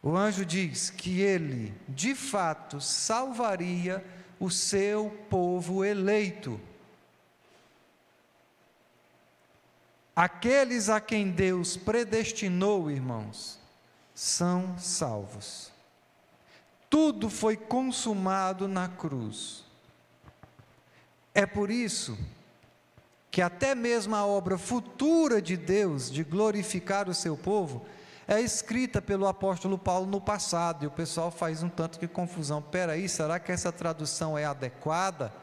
o anjo diz que ele, de fato, salvaria o seu povo eleito. Aqueles a quem Deus predestinou, irmãos, são salvos. Tudo foi consumado na cruz. É por isso que até mesmo a obra futura de Deus, de glorificar o seu povo, é escrita pelo apóstolo Paulo no passado, e o pessoal faz um tanto de confusão. Peraí, será que essa tradução é adequada?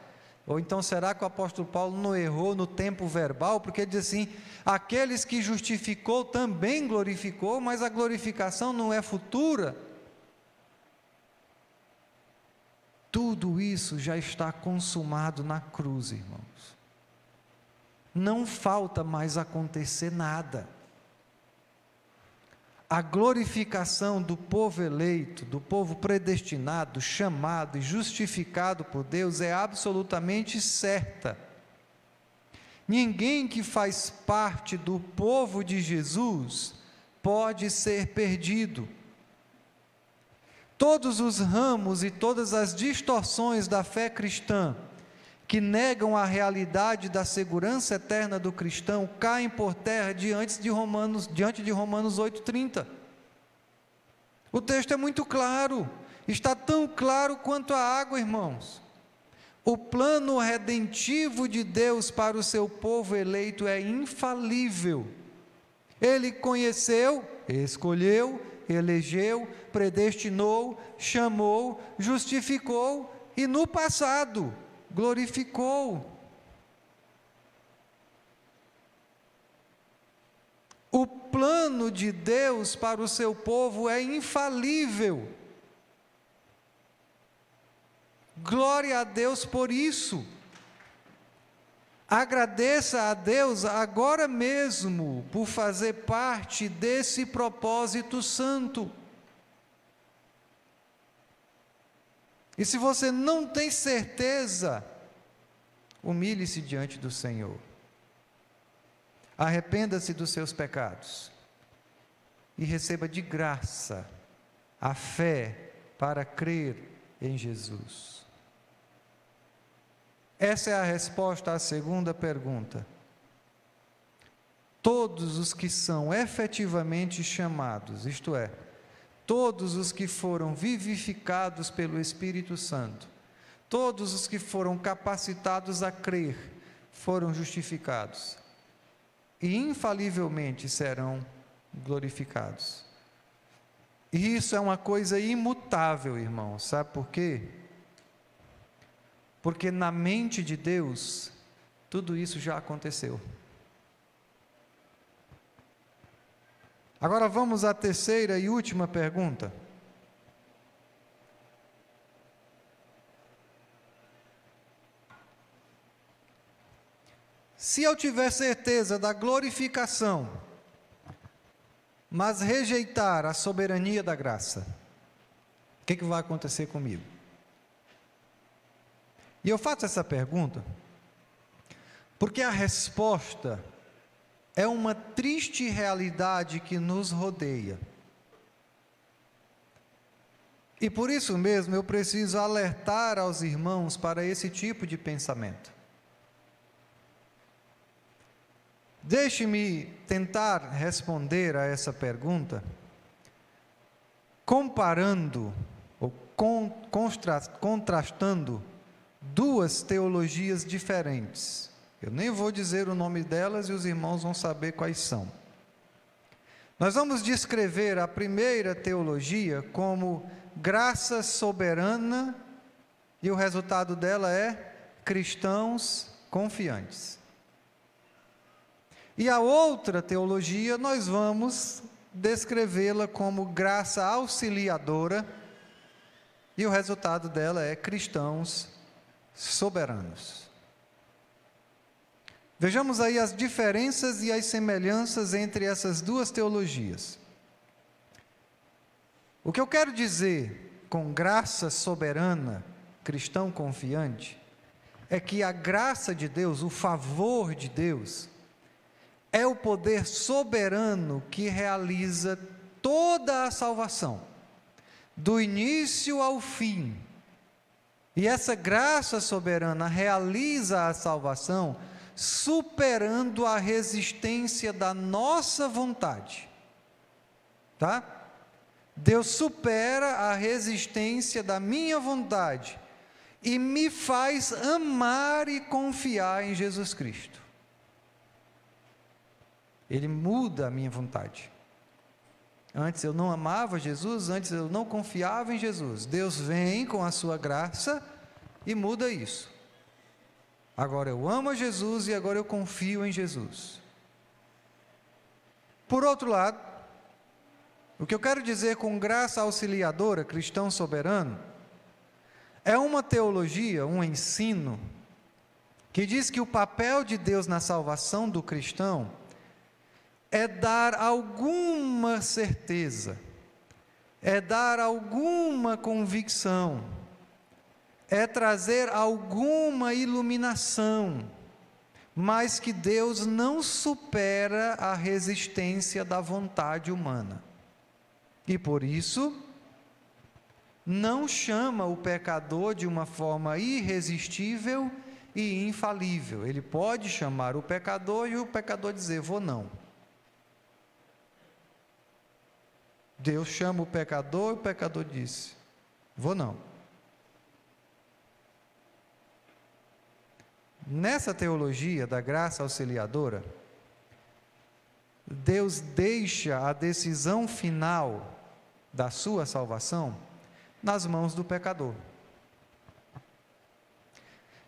Ou então será que o apóstolo Paulo não errou no tempo verbal? Porque ele diz assim, aqueles que justificou também glorificou, mas a glorificação não é futura. Tudo isso já está consumado na cruz, irmãos. Não falta mais acontecer nada. A glorificação do povo eleito, do povo predestinado, chamado e justificado por Deus é absolutamente certa. Ninguém que faz parte do povo de Jesus pode ser perdido. Todos os ramos e todas as distorções da fé cristã que negam a realidade da segurança eterna do cristão, caem por terra diante de Romanos 8,30. O texto é muito claro, está tão claro quanto a água, irmãos. O plano redentivo de Deus para o seu povo eleito é infalível. Ele conheceu, escolheu, elegeu, predestinou, chamou, justificou e no passado glorificou. O plano de Deus para o seu povo é infalível. Glória a Deus por isso. Agradeça a Deus agora mesmo por fazer parte desse propósito santo. E se você não tem certeza, humilhe-se diante do Senhor. Arrependa-se dos seus pecados e receba de graça a fé para crer em Jesus. Essa é a resposta à segunda pergunta. Todos os que são efetivamente chamados, isto é, todos os que foram vivificados pelo Espírito Santo, todos os que foram capacitados a crer, foram justificados e infalivelmente serão glorificados. E isso é uma coisa imutável, irmão. Sabe por quê? Porque na mente de Deus, tudo isso já aconteceu. Agora vamos à terceira e última pergunta. Se eu tiver certeza da glorificação, mas rejeitar a soberania da graça, o que vai acontecer comigo? E eu faço essa pergunta porque a resposta é uma triste realidade que nos rodeia. E por isso mesmo eu preciso alertar aos irmãos para esse tipo de pensamento. Deixe-me tentar responder a essa pergunta comparando ou contrastando duas teologias diferentes. Eu nem vou dizer o nome delas e os irmãos vão saber quais são. Nós vamos descrever a primeira teologia como graça soberana e o resultado dela é cristãos confiantes. E a outra teologia nós vamos descrevê-la como graça auxiliadora e o resultado dela é cristãos soberanos. Vejamos aí as diferenças e as semelhanças entre essas duas teologias. O que eu quero dizer com graça soberana, cristão confiante, é que a graça de Deus, o favor de Deus, é o poder soberano que realiza toda a salvação. do início ao fim. E essa graça soberana realiza a salvação superando a resistência da nossa vontade. Tá? Deus supera a resistência da minha vontade e me faz amar e confiar em Jesus Cristo. Ele muda a minha vontade. Antes eu não amava Jesus, antes eu não confiava em Jesus. Deus vem com a sua graça e muda isso. Agora eu amo a Jesus e agora eu confio em Jesus. Por outro lado, o que eu quero dizer com graça auxiliadora, cristão soberano, é uma teologia, um ensino, que diz que o papel de Deus na salvação do cristão é dar alguma certeza, é dar alguma convicção, é trazer alguma iluminação, mas que Deus não supera a resistência da vontade humana. E por isso, não chama o pecador de uma forma irresistível e infalível. Ele pode chamar o pecador e o pecador dizer, vou não. Deus chama o pecador disse, vou não. Nessa teologia da graça auxiliadora, Deus deixa a decisão final da sua salvação nas mãos do pecador.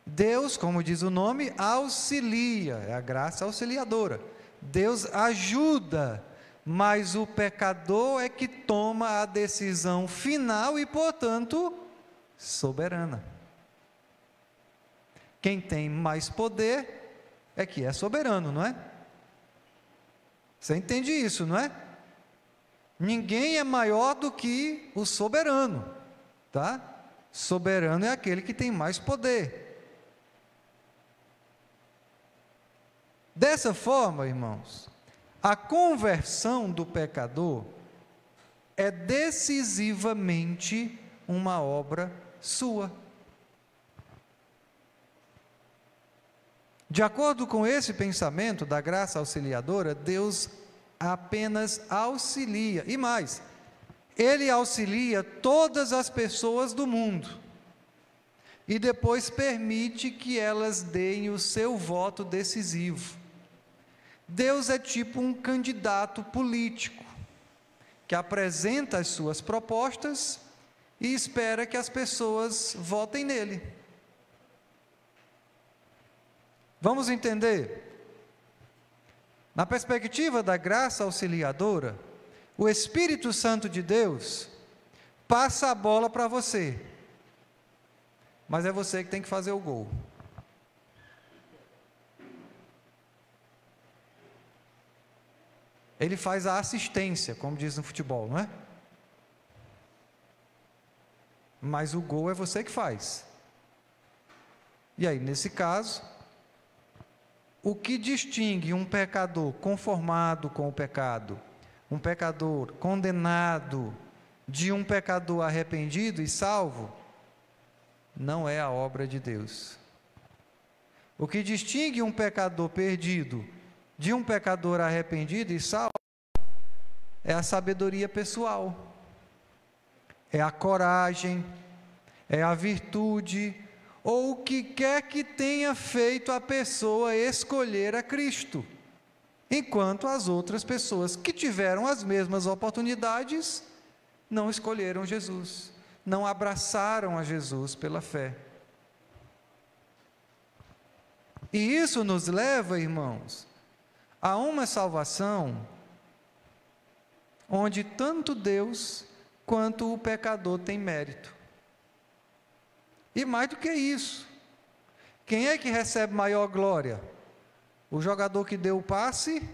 Deus, como diz o nome, auxilia, é a graça auxiliadora. Deus ajuda, mas o pecador é que toma a decisão final e, portanto, soberana. Quem tem mais poder é que é soberano, não é? Você entende isso, não é? Ninguém é maior do que o soberano, tá? Soberano é aquele que tem mais poder. Dessa forma, irmãos, a conversão do pecador é decisivamente uma obra sua. De acordo com esse pensamento da graça auxiliadora, Deus apenas auxilia, e mais, Ele auxilia todas as pessoas do mundo, e depois permite que elas deem o seu voto decisivo. Deus é tipo um candidato político, que apresenta as suas propostas e espera que as pessoas votem nele. Vamos entender? Na perspectiva da graça auxiliadora, o Espírito Santo de Deus passa a bola para você, mas é você que tem que fazer o gol. Ele faz a assistência, como diz no futebol, não é? Mas o gol é você que faz. E aí, nesse caso, o que distingue um pecador conformado com o pecado, um pecador condenado, de um pecador arrependido e salvo, não é a obra de Deus. O que distingue um pecador perdido de um pecador arrependido e salvo é a sabedoria pessoal, é a coragem, é a virtude, ou o que quer que tenha feito a pessoa escolher a Cristo, enquanto as outras pessoas que tiveram as mesmas oportunidades não escolheram Jesus, não abraçaram a Jesus pela fé. E isso nos leva, irmãos, a uma salvação onde tanto Deus quanto o pecador tem mérito. E mais do que isso, quem é que recebe maior glória? O jogador que deu o passe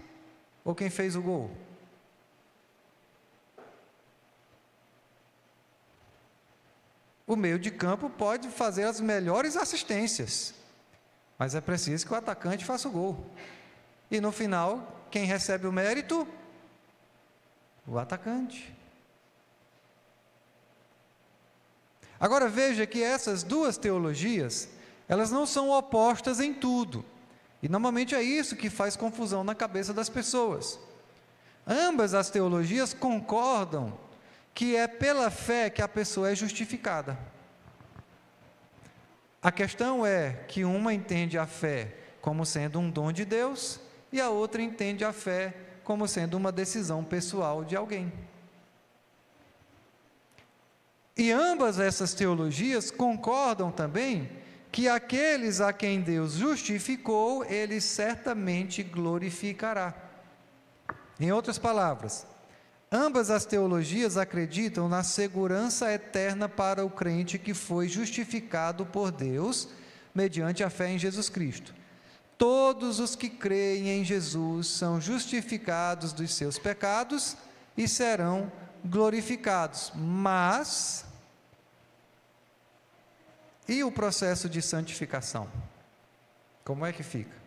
ou quem fez o gol? O meio de campo pode fazer as melhores assistências, mas é preciso que o atacante faça o gol. E no final, quem recebe o mérito? O atacante. Agora veja que essas duas teologias, elas não são opostas em tudo. E normalmente é isso que faz confusão na cabeça das pessoas. Ambas as teologias concordam que é pela fé que a pessoa é justificada. A questão é que uma entende a fé como sendo um dom de Deus e a outra entende a fé como sendo uma decisão pessoal de alguém. E ambas essas teologias concordam também que aqueles a quem Deus justificou, Ele certamente glorificará. Em outras palavras, ambas as teologias acreditam na segurança eterna para o crente que foi justificado por Deus mediante a fé em Jesus Cristo. Todos os que creem em Jesus são justificados dos seus pecados e serão glorificados. Mas, e o processo de santificação? Como é que fica?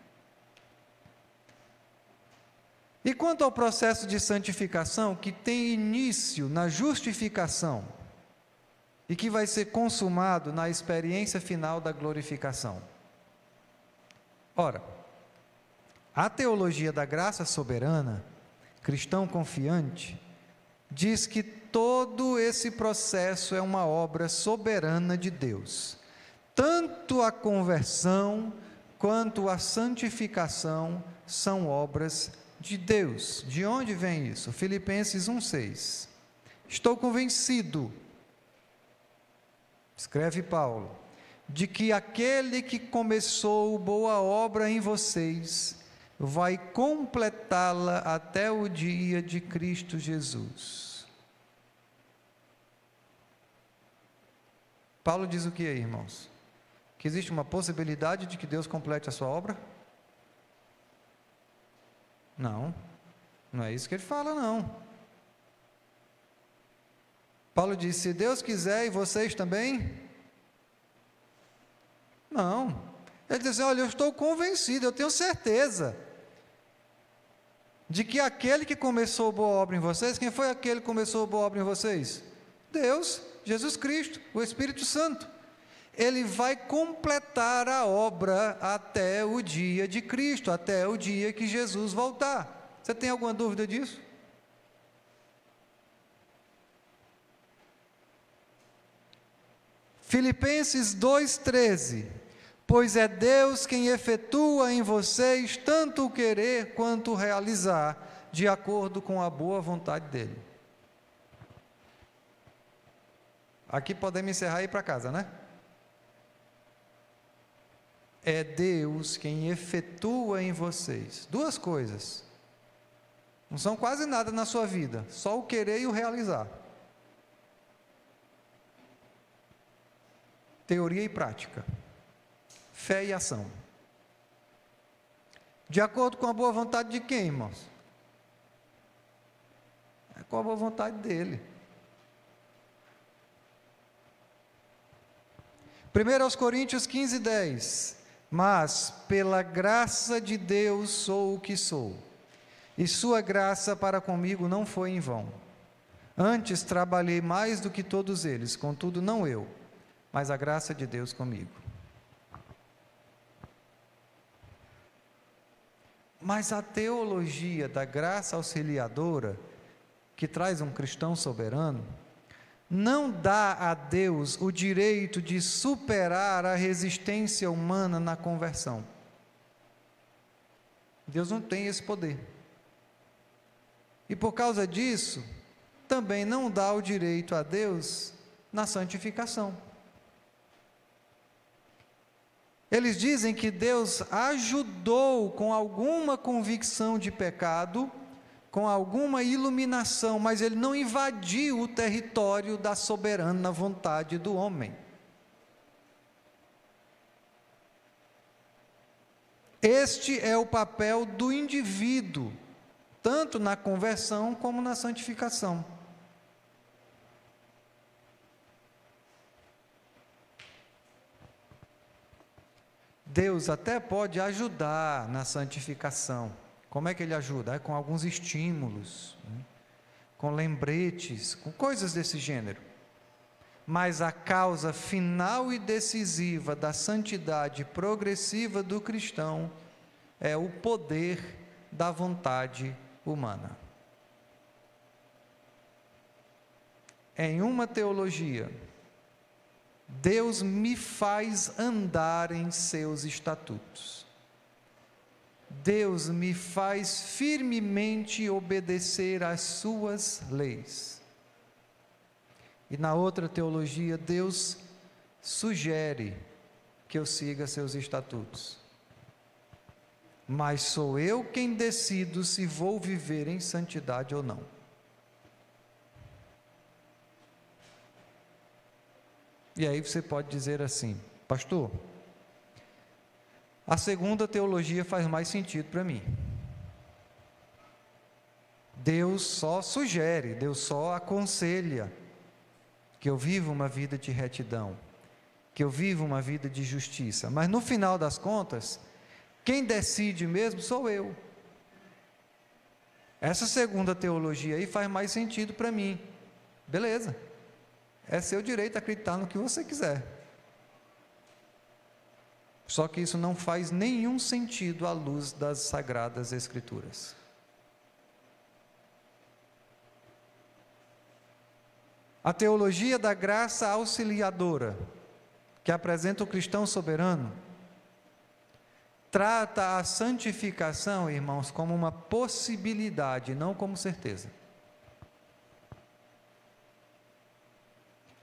E quanto ao processo de santificação que tem início na justificação e que vai ser consumado na experiência final da glorificação? Ora, a teologia da graça soberana, cristão confiante, diz que todo esse processo é uma obra soberana de Deus. Tanto a conversão quanto a santificação são obras de Deus. De onde vem isso? Filipenses 1,6. Estou convencido, escreve Paulo, de que aquele que começou boa obra em vocês vai completá-la até o dia de Cristo Jesus. Paulo diz o que aí, irmãos? Que existe uma possibilidade de que Deus complete a sua obra? Não, não é isso que ele fala, não. Paulo diz, se Deus quiser e vocês também? Não, ele diz, olha, eu estou convencido, eu tenho certeza, de que aquele que começou boa obra em vocês, quem foi aquele que começou boa obra em vocês? Deus, Jesus Cristo, o Espírito Santo. Ele vai completar a obra até o dia de Cristo, até o dia que Jesus voltar. Você tem alguma dúvida disso? Filipenses 2,13. Pois é Deus quem efetua em vocês tanto o querer quanto o realizar, de acordo com a boa vontade dEle. Aqui podemos encerrar e ir para casa, né? É Deus quem efetua em vocês. Duas coisas. Não são quase nada na sua vida, só o querer e o realizar. Teoria e prática. Fé e ação. De acordo com a boa vontade de quem, irmãos? É com a boa vontade dele. 1 Coríntios 15:10. Mas pela graça de Deus sou o que sou, e sua graça para comigo não foi em vão. Antes trabalhei mais do que todos eles, contudo não eu, mas a graça de Deus comigo. Mas a teologia da graça auxiliadora, que traz um cristão soberano, não dá a Deus o direito de superar a resistência humana na conversão. Deus não tem esse poder. E por causa disso, também não dá o direito a Deus na santificação. Eles dizem que Deus ajudou com alguma convicção de pecado, com alguma iluminação, mas Ele não invadiu o território da soberana vontade do homem. Este é o papel do indivíduo, tanto na conversão como na santificação. Deus até pode ajudar na santificação. Como é que Ele ajuda? É com alguns estímulos, né? Com lembretes, com coisas desse gênero. mas a causa final e decisiva da santidade progressiva do cristão é o poder da vontade humana. Em uma teologia, Deus me faz andar em seus estatutos. Deus me faz firmemente obedecer às suas leis. E na outra teologia, Deus sugere que eu siga seus estatutos. Mas sou eu quem decido se vou viver em santidade ou não. E aí você pode dizer assim: pastor, a segunda teologia faz mais sentido para mim. Deus só sugere, Deus só aconselha que eu viva uma vida de retidão, que eu viva uma vida de justiça, mas no final das contas, quem decide mesmo sou eu. Essa segunda teologia aí faz mais sentido para mim. Beleza, é seu direito acreditar no que você quiser. Só que isso não faz nenhum sentido à luz das Sagradas Escrituras. A teologia da graça auxiliadora, que apresenta o cristão soberano, trata a santificação, irmãos, como uma possibilidade, não como certeza.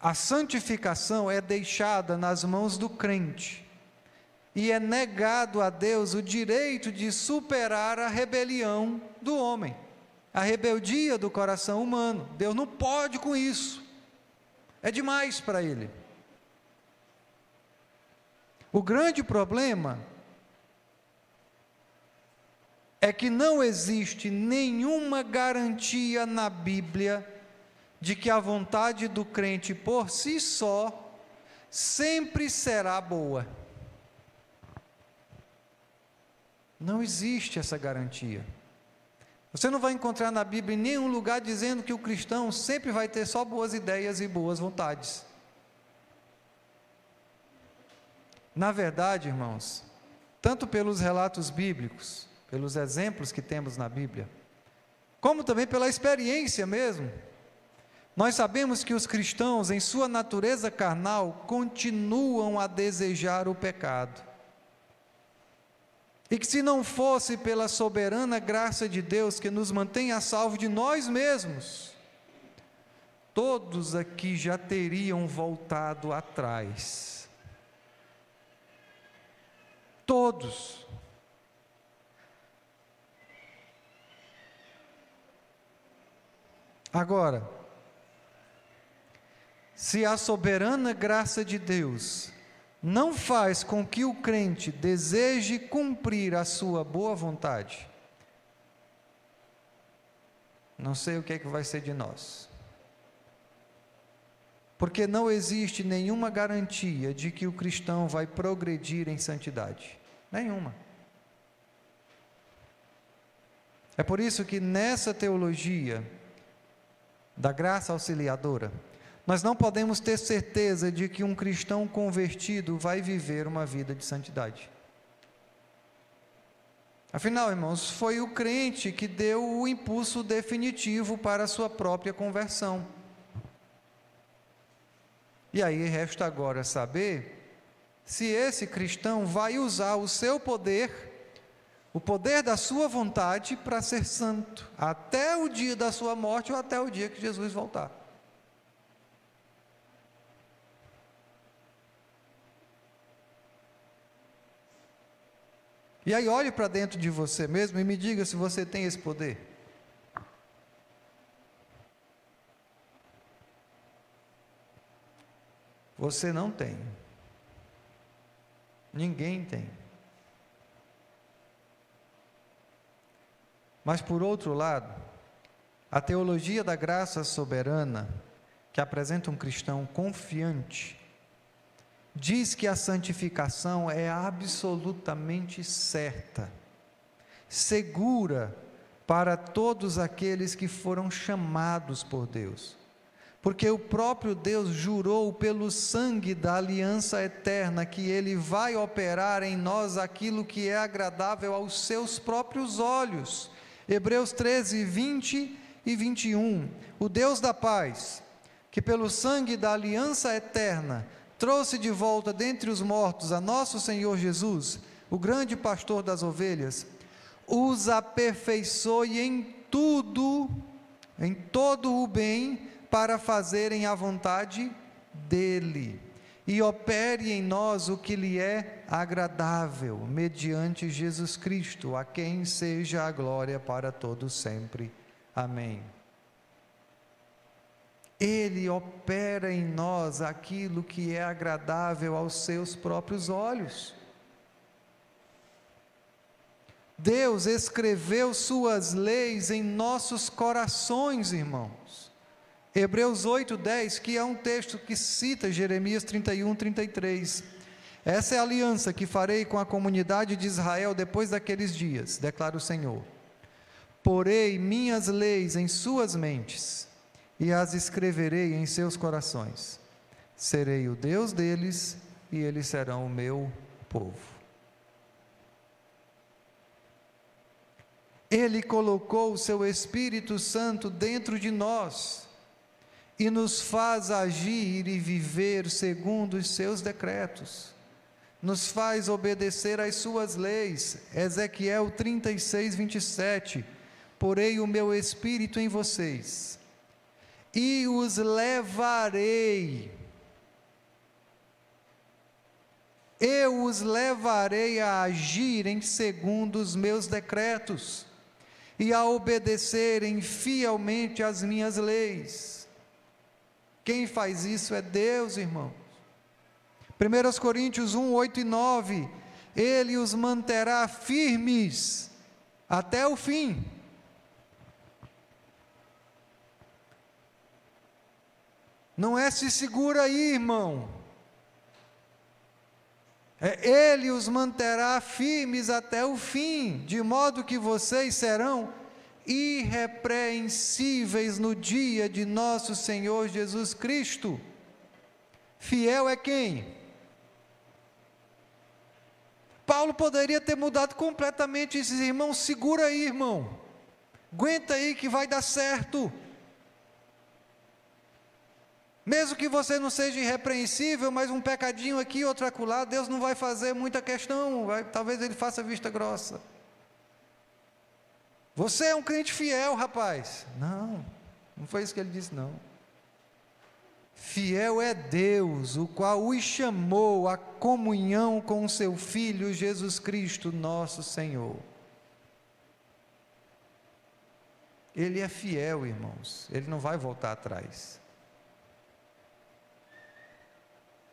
A santificação é deixada nas mãos do crente, e é negado a Deus o direito de superar a rebelião do homem, a rebeldia do coração humano. Deus não pode com isso, é demais para Ele. O grande problema é que não existe nenhuma garantia na Bíblia de que a vontade do crente por si só sempre será boa. Não existe essa garantia. Você não vai encontrar na Bíblia em nenhum lugar dizendo que o cristão sempre vai ter só boas ideias e boas vontades. Na verdade, irmãos, tanto pelos relatos bíblicos, pelos exemplos que temos na Bíblia, como também pela experiência mesmo, nós sabemos que os cristãos, em sua natureza carnal, continuam a desejar o pecado. E que se não fosse pela soberana graça de Deus que nos mantém a salvo de nós mesmos, todos aqui já teriam voltado atrás. Todos. Agora, se a soberana graça de Deus não faz com que o crente deseje cumprir a sua boa vontade, não sei o que é que vai ser de nós. Porque não existe nenhuma garantia de que o cristão vai progredir em santidade. Nenhuma. É por isso que nessa teologia da graça auxiliadora, nós não podemos ter certeza de que um cristão convertido vai viver uma vida de santidade. Afinal, irmãos, foi o crente que deu o impulso definitivo para a sua própria conversão. E aí resta agora saber se esse cristão vai usar o seu poder, o poder da sua vontade, para ser santo, até o dia da sua morte ou até o dia que Jesus voltar. E aí olhe para dentro de você mesmo e me diga se você tem esse poder. Você não tem. Ninguém tem. Mas por outro lado, a teologia da graça soberana, que apresenta um cristão confiante, diz que a santificação é absolutamente certa, segura para todos aqueles que foram chamados por Deus, porque o próprio Deus jurou pelo sangue da aliança eterna que Ele vai operar em nós aquilo que é agradável aos seus próprios olhos. Hebreus 13, 20 e 21. O Deus da paz, que pelo sangue da aliança eterna trouxe de volta dentre os mortos a nosso Senhor Jesus, o grande pastor das ovelhas, os aperfeiçoe em tudo, em todo o bem, para fazerem a vontade dEle, e opere em nós o que lhe é agradável, mediante Jesus Cristo, a quem seja a glória para todos sempre. Amém. Ele opera em nós aquilo que é agradável aos seus próprios olhos. Deus escreveu suas leis em nossos corações, irmãos. Hebreus 8:10, que é um texto que cita Jeremias 31, 33. Essa é a aliança que farei com a comunidade de Israel depois daqueles dias, declara o Senhor. Porei minhas leis em suas mentes e as escreverei em seus corações. Serei o Deus deles e eles serão o meu povo. Ele colocou o seu Espírito Santo dentro de nós e nos faz agir e viver segundo os seus decretos, nos faz obedecer às suas leis. Ezequiel 36, 27, porei o meu Espírito em vocês e os levarei, eu os levarei a agirem segundo os meus decretos e a obedecerem fielmente às minhas leis. Quem faz isso é Deus, irmãos. 1 Coríntios 1, 8 e 9, Ele os manterá firmes até o fim. Não é se segura aí, irmão. Ele os manterá firmes até o fim, de modo que vocês serão irrepreensíveis no dia de nosso Senhor Jesus Cristo. Fiel é quem? Paulo poderia ter mudado completamente esses irmãos. Segura aí, irmão, aguenta aí que vai dar certo. Mesmo que você não seja irrepreensível, mas um pecadinho aqui, outro acolá, Deus não vai fazer muita questão, talvez Ele faça vista grossa. Você é um crente fiel, rapaz. Não foi isso que ele disse, não. Fiel é Deus, o qual os chamou à comunhão com o seu Filho Jesus Cristo, nosso Senhor. Ele é fiel, irmãos, Ele não vai voltar atrás.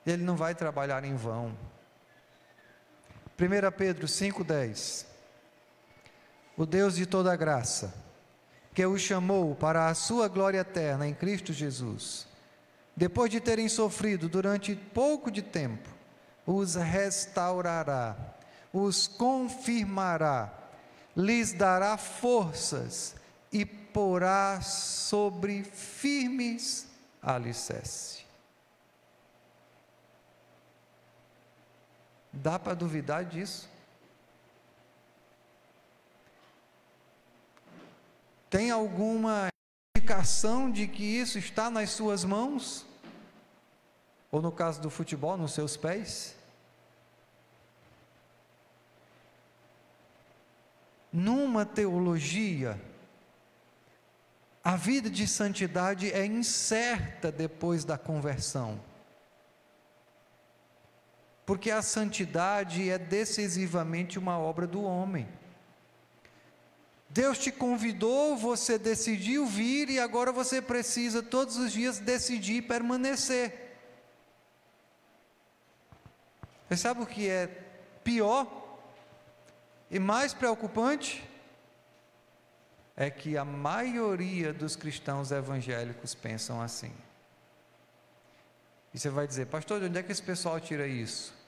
Ele não vai trabalhar em vão. 1 Pedro 5,10. O Deus de toda graça, que o chamou para a sua glória eterna em Cristo Jesus, depois de terem sofrido durante pouco de tempo, os restaurará, os confirmará, lhes dará forças e porá sobre firmes alicerces. Dá para duvidar disso? Tem alguma indicação de que isso está nas suas mãos? Ou no caso do futebol, nos seus pés? Numa teologia, a vida de santidade é incerta depois da conversão. Porque a santidade é decisivamente uma obra do homem. Deus te convidou, você decidiu vir e agora você precisa todos os dias decidir permanecer. Você sabe o que é pior e mais preocupante? É que a maioria dos cristãos evangélicos pensam assim. E você vai dizer, pastor, de onde é que esse pessoal tira isso?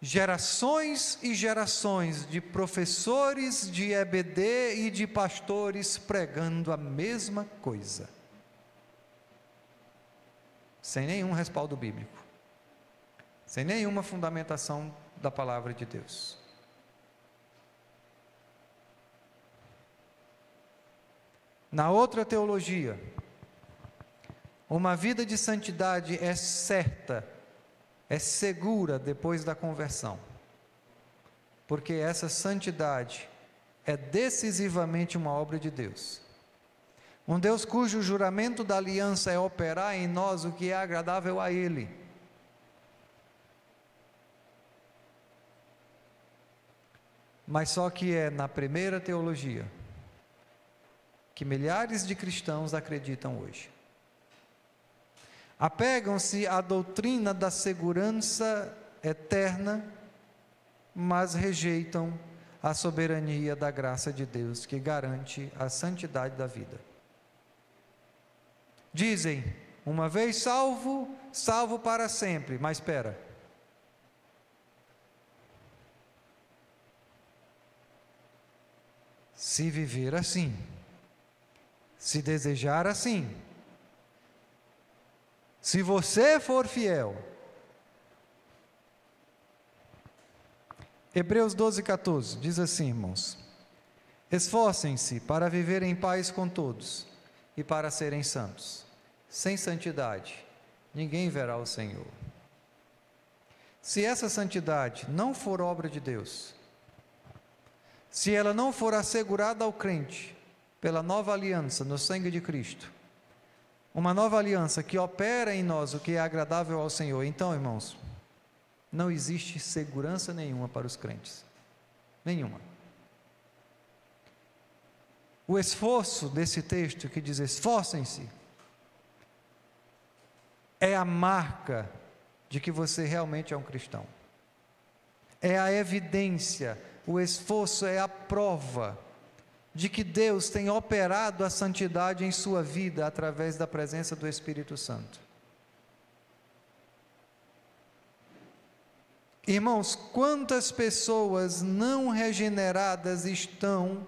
Gerações e gerações de professores de EBD e de pastores pregando a mesma coisa. sem nenhum respaldo bíblico, sem nenhuma fundamentação da palavra de Deus. Na outra teologia, uma vida de santidade é certa, é segura depois da conversão, porque essa santidade é decisivamente uma obra de Deus. Um Deus cujo juramento da aliança é operar em nós o que é agradável a Ele. Mas só que é na primeira teologia que milhares de cristãos acreditam hoje. Apegam-se à doutrina da segurança eterna, mas rejeitam a soberania da graça de Deus, que garante a santidade da vida. Dizem, uma vez salvo, salvo para sempre. Mas espera. Se viver assim, se desejar assim, se você for fiel. Hebreus 12:14 diz assim, irmãos: esforcem-se para viver em paz com todos e para serem santos. Sem santidade, ninguém verá o Senhor. Se essa santidade não for obra de Deus, se ela não for assegurada ao crente pela nova aliança no sangue de Cristo, uma nova aliança que opera em nós o que é agradável ao Senhor, então, irmãos, não existe segurança nenhuma para os crentes. Nenhuma. O esforço desse texto que diz esforcem-se, é a marca de que você realmente é um cristão. É a evidência, o esforço é a prova de que Deus tem operado a santidade em sua vida através da presença do Espírito Santo. Irmãos, quantas pessoas não regeneradas estão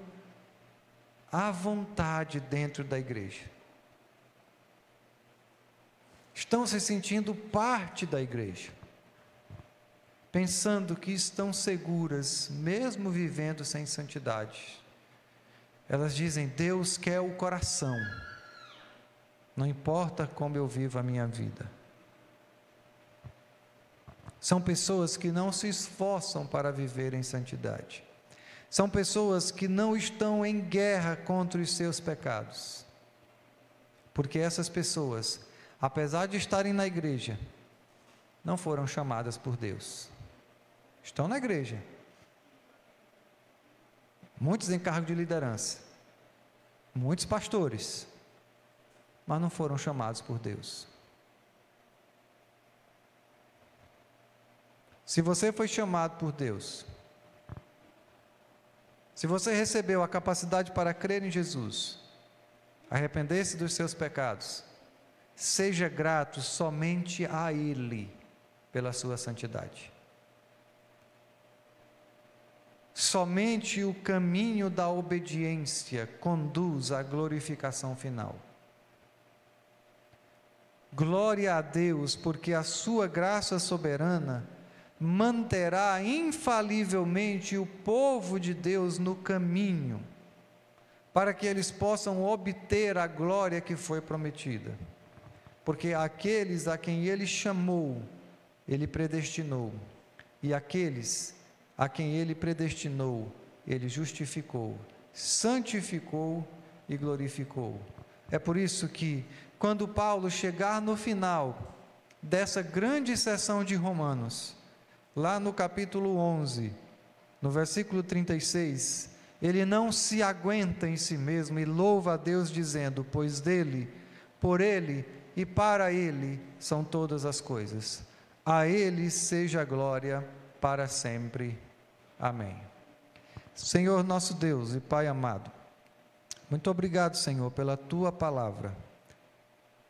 à vontade dentro da igreja? Estão se sentindo parte da igreja, pensando que estão seguras, mesmo vivendo sem santidade. Elas dizem, Deus quer o coração, não importa como eu vivo a minha vida. São pessoas que não se esforçam para viver em santidade. São pessoas que não estão em guerra contra os seus pecados. Porque essas pessoas, apesar de estarem na igreja, não foram chamadas por Deus. Estão na igreja. Muitos em cargo de liderança. Muitos pastores. Mas não foram chamados por Deus. Se você foi chamado por Deus, se você recebeu a capacidade para crer em Jesus, arrepender-se dos seus pecados, seja grato somente a Ele pela sua santidade. Somente o caminho da obediência conduz à glorificação final. Glória a Deus, porque a sua graça soberana manterá infalivelmente o povo de Deus no caminho, para que eles possam obter a glória que foi prometida. Porque aqueles a quem Ele chamou, Ele predestinou, e aqueles a quem Ele predestinou, Ele justificou, santificou e glorificou. É por isso que, quando Paulo chegar no final dessa grande sessão de Romanos, lá no capítulo 11, no versículo 36, ele não se aguenta em si mesmo e louva a Deus dizendo, pois dele, por ele e para ele são todas as coisas. A ele seja a glória para sempre. Amém. Senhor nosso Deus e Pai amado, muito obrigado, Senhor, pela tua palavra,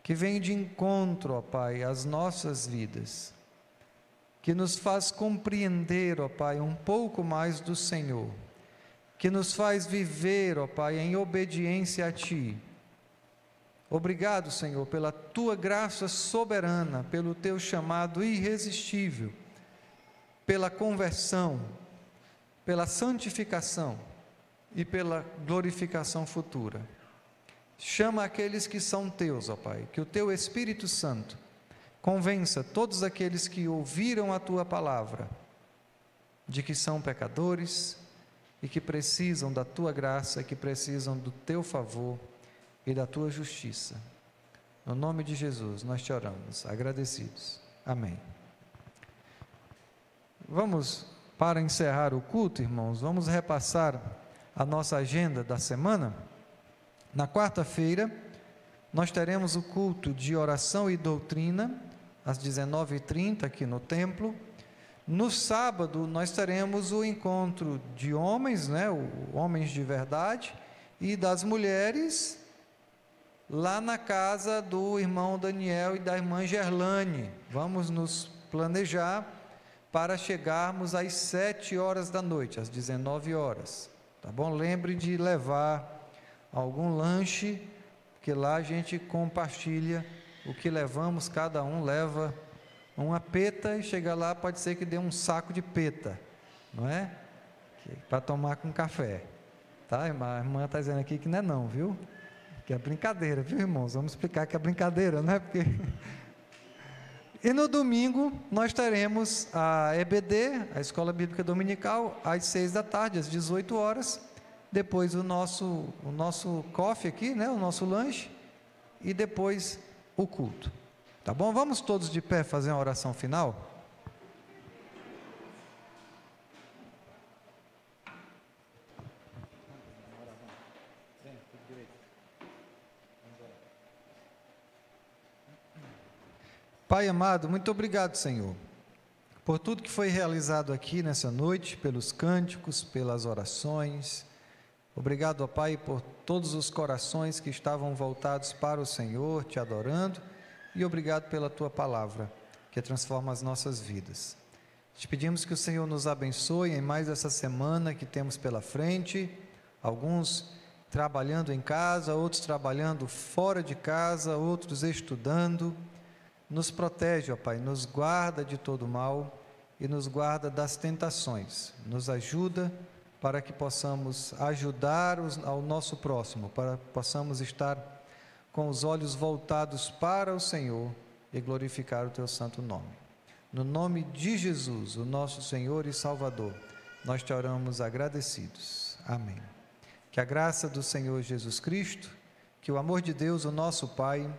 que vem de encontro, ó Pai, às nossas vidas, que nos faz compreender, ó Pai, um pouco mais do Senhor, que nos faz viver, ó Pai, em obediência a Ti, Obrigado, Senhor, pela tua graça soberana, pelo teu chamado irresistível, pela conversão, pela santificação e pela glorificação futura. Chama aqueles que são teus, ó Pai, que o teu Espírito Santo convença todos aqueles que ouviram a tua palavra de que são pecadores e que precisam da tua graça, que precisam do teu favor e da tua justiça. No nome de Jesus nós te oramos, agradecidos. Amém. Vamos, para encerrar o culto, irmãos, vamos repassar a nossa agenda da semana. Na quarta-feira, nós teremos o culto de oração e doutrina, às 19h30 aqui no templo. No sábado, nós teremos o encontro de homens, homens de verdade, e das mulheres, lá na casa do irmão Daniel e da irmã Gerlane. Vamos nos planejar para chegarmos às 7h da noite, às 19h. Tá bom? Lembre de levar algum lanche, porque lá a gente compartilha o que levamos, cada um leva uma peta e chega lá, pode ser que dê um saco de peta, não é? Para tomar com café, tá? A irmã está dizendo aqui que não é não, viu? Que é brincadeira, viu, irmãos? Vamos explicar que é brincadeira, não é? Porque... E no domingo nós teremos a EBD, a Escola Bíblica Dominical, às 6h, às 18h, depois o nosso coffee aqui, o nosso lanche, e depois o culto. Tá bom? Vamos todos de pé fazer uma oração final? Pai amado, muito obrigado, Senhor, por tudo que foi realizado aqui nessa noite, pelos cânticos, pelas orações. Obrigado, ó Pai, por todos os corações que estavam voltados para o Senhor, te adorando, e obrigado pela tua palavra, que transforma as nossas vidas. Te pedimos que o Senhor nos abençoe em mais essa semana que temos pela frente, alguns trabalhando em casa, outros trabalhando fora de casa, outros estudando. Nos protege, ó Pai, nos guarda de todo mal e nos guarda das tentações. Nos ajuda para que possamos ajudar ao nosso próximo, para que possamos estar com os olhos voltados para o Senhor e glorificar o teu santo nome. No nome de Jesus, o nosso Senhor e Salvador, nós te oramos agradecidos. Amém. Que a graça do Senhor Jesus Cristo, que o amor de Deus, o nosso Pai,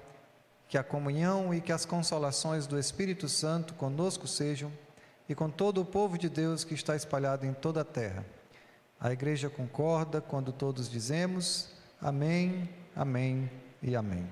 que a comunhão e que as consolações do Espírito Santo conosco sejam e com todo o povo de Deus que está espalhado em toda a terra. A igreja concorda quando todos dizemos amém, amém e amém.